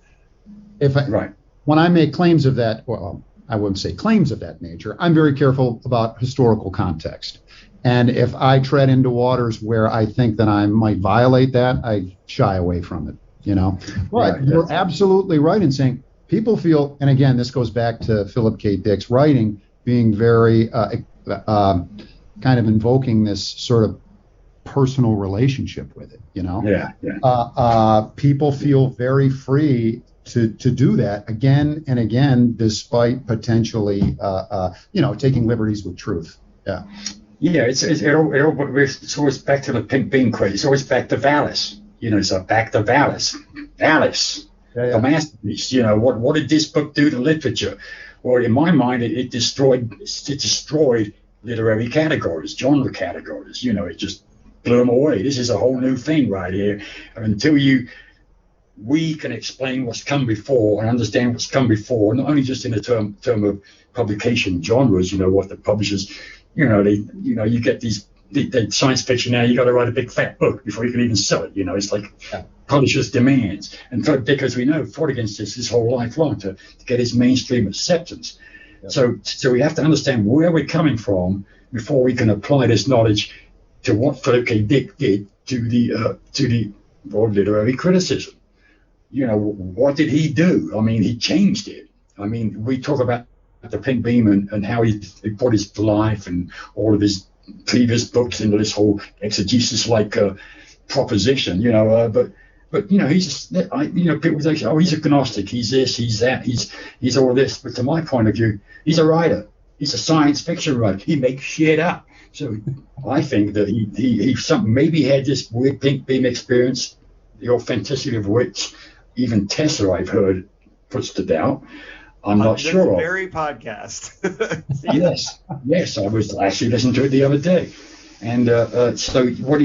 [SPEAKER 4] When I make claims of that, well, I wouldn't say claims of that nature, I'm very careful about historical context. And if I tread into waters where I think that I might violate that, I shy away from it, But you're absolutely right in saying people feel, and again, this goes back to Philip K. Dick's writing being very kind of invoking this sort of personal relationship with it, People feel very free to do that again and again, despite potentially, taking liberties with truth. Yeah.
[SPEAKER 3] Yeah, it's always back to the pink bean craze. It's always back to Valis. So back to Valis. Valis, the masterpiece. What did this book do to literature? Well, in my mind, it destroyed literary categories, genre categories. It just blew them away. This is a whole new thing right here. Until we can explain what's come before and understand what's come before, not only just in the term of publication genres. What the publishers. You get the science fiction now. You got to write a big fat book before you can even sell it. It's like publishers' demands. And Philip Dick, as we know, fought against this his whole life long to get his mainstream acceptance. Yeah. So we have to understand where we're coming from before we can apply this knowledge to what Philip K. Dick did to the world literary criticism. What did he do? He changed it. We talk about the Pink Beam and how he put his life and all of his previous books into this whole exegesis-like proposition, but he's people say, oh, he's agnostic, he's this, he's that, he's all this. But to my point of view, he's a writer, he's a science fiction writer. He makes shit up. So I think that he maybe had this weird Pink Beam experience, the authenticity of which even Tessa, I've heard, puts to doubt. I'm not sure.
[SPEAKER 2] The very podcast.
[SPEAKER 3] Yes, I was actually listening to it the other day, and so how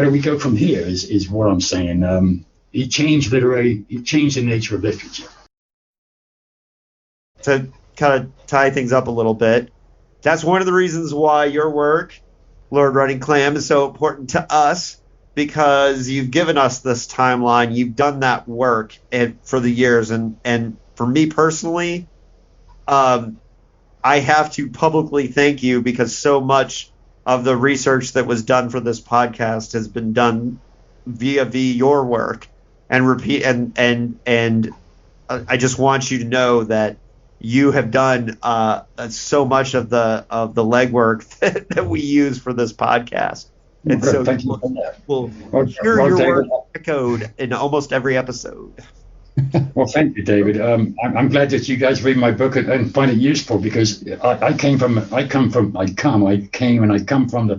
[SPEAKER 3] do we go from here? Is what I'm saying. He changed the nature of literature.
[SPEAKER 2] To kind of tie things up a little bit, that's one of the reasons why your work, Lord Running Clam, is so important to us. Because you've given us this timeline, you've done that work for the years, and for me personally, I have to publicly thank you because so much of the research that was done for this podcast has been done via your work, and I just want you to know that you have done so much of the legwork that we use for this podcast. And so we'll hear your work echoed in almost every episode.
[SPEAKER 3] Well, thank you, David. I'm glad that you guys read my book and find it useful because I come from the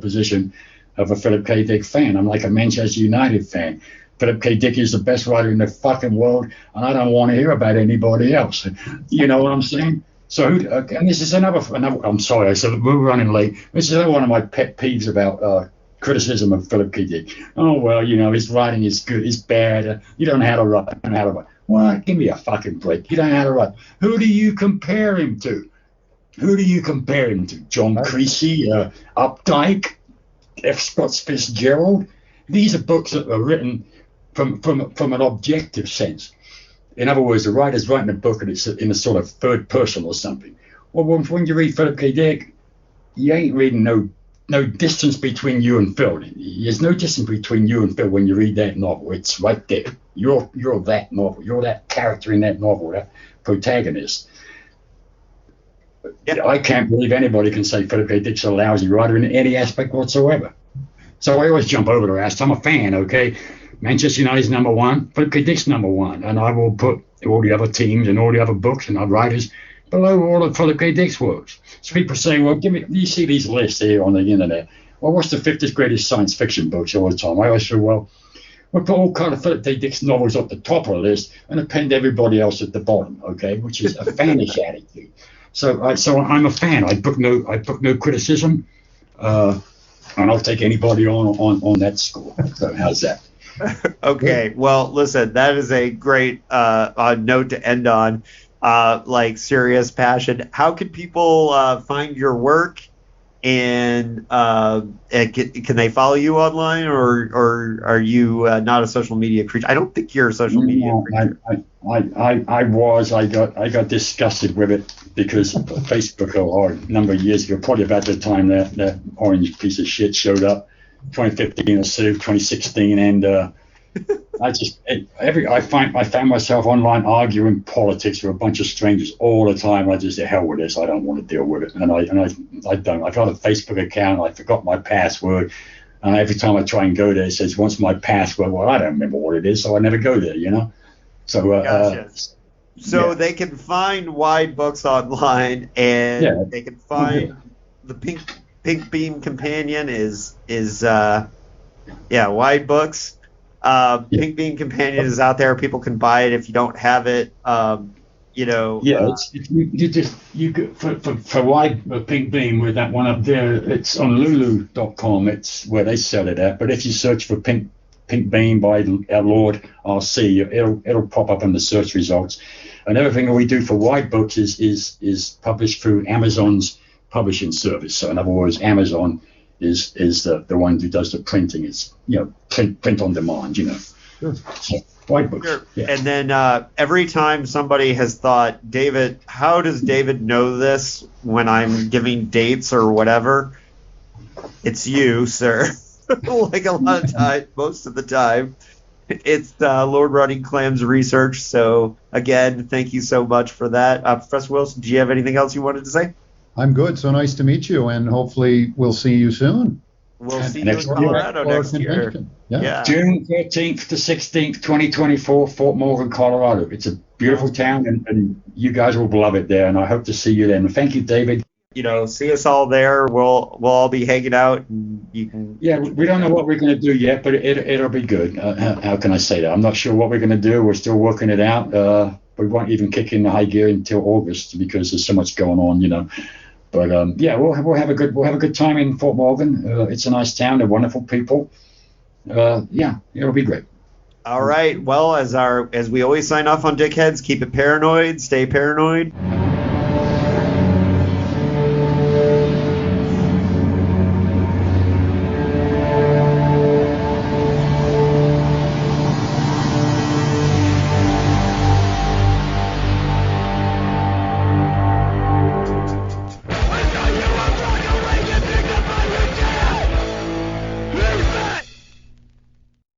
[SPEAKER 3] position of a Philip K. Dick fan. I'm like a Manchester United fan. Philip K. Dick is the best writer in the fucking world, and I don't want to hear about anybody else. You know what I'm saying? So, and this is another. I'm sorry, I said we're running late. This is another one of my pet peeves about criticism of Philip K. Dick. Oh, well, his writing is good, it's bad. You don't know how to write. Well, give me a fucking break. You don't know how to write. Who do you compare him to? John Creasy, Updike, F. Scott Fitzgerald? These are books that are written from an objective sense. In other words, the writer's writing a book and it's in a sort of third person or something. Well, when you read Philip K. Dick, you ain't reading no no distance between you and Phil. There's no distance between you and Phil when you read that novel. It's right there. You're that novel. You're that character in that novel, that protagonist. Yeah. I can't believe anybody can say Philip K. Dick's a lousy writer in any aspect whatsoever. So I always jump over the rest. I'm a fan, okay? Manchester United's number one, Philip K. Dick's number one, and I will put all the other teams and all the other books and other writers below all of Philip K. Dick's works. So people say, well, you see these lists here on the internet. Well, what's the 50 greatest science fiction books all the time? I always say, well, we'll put all kind of Philip K. Dick's novels at the top of the list and append everybody else at the bottom, okay? Which is a fanish attitude. So I'm a fan. I book no criticism, and I'll take anybody on that score. So how's that?
[SPEAKER 2] Okay. Well, listen, that is a great note to end on. Like serious passion. How can people find your work, and can they follow you online, or are you not a social media creature? I don't think you're a social media creature.
[SPEAKER 3] I got disgusted with it because Facebook a number of years ago, probably about the time that orange piece of shit showed up, 2015 or so, 2016, and I found myself online arguing politics with a bunch of strangers all the time. I just said, hell with this. I don't want to deal with it. And I don't. I've got a Facebook account. I forgot my password. And every time I try and go there, it says, what's my password? Well, I don't remember what it is, so I never go there, you know? So,
[SPEAKER 2] gotcha. So they can find Wide Books online, and they can find the Pink Beam Companion is Wide Books. Pink Beam Companion is out there. People can buy it if you don't have it.
[SPEAKER 3] You for Wide Pink Beam with that one up there. It's on Lulu.com. It's where they sell it at. But if you search for Pink Beam by our Lord RC, it'll pop up in the search results. And everything we do for Wide Books is published through Amazon's publishing service. So in other words, Amazon is the one who does the printing. It's print on demand.
[SPEAKER 4] Sure.
[SPEAKER 3] So, Wide Books.
[SPEAKER 2] Sure.
[SPEAKER 3] Yeah.
[SPEAKER 2] And then every time somebody has thought, David, how does David know this when I'm giving dates or whatever? It's you, sir. Like a lot of time, most of the time, it's Lord Running Clam's research. So again, thank you so much for that. Professor Wilson, do you have anything else you wanted to say?
[SPEAKER 4] I'm good. So nice to meet you, and hopefully we'll see you soon.
[SPEAKER 2] We'll see you in Colorado next year.
[SPEAKER 4] Yeah.
[SPEAKER 3] June 13th to 16th, 2024, Fort Morgan, Colorado. It's a beautiful town, and you guys will love it there, and I hope to see you then. Thank you, David.
[SPEAKER 2] See us all there. We'll all be hanging out, and you can.
[SPEAKER 3] Yeah, we don't know what we're going to do yet, but it'll be good. How can I say that? I'm not sure what we're going to do. We're still working it out. We won't even kick in the high gear until August because there's so much going on, But we'll have a good time in Fort Morgan. It's a nice town. They're wonderful people. It'll be great.
[SPEAKER 2] All right. Well, as we always sign off on Dickheads, keep it paranoid, stay paranoid.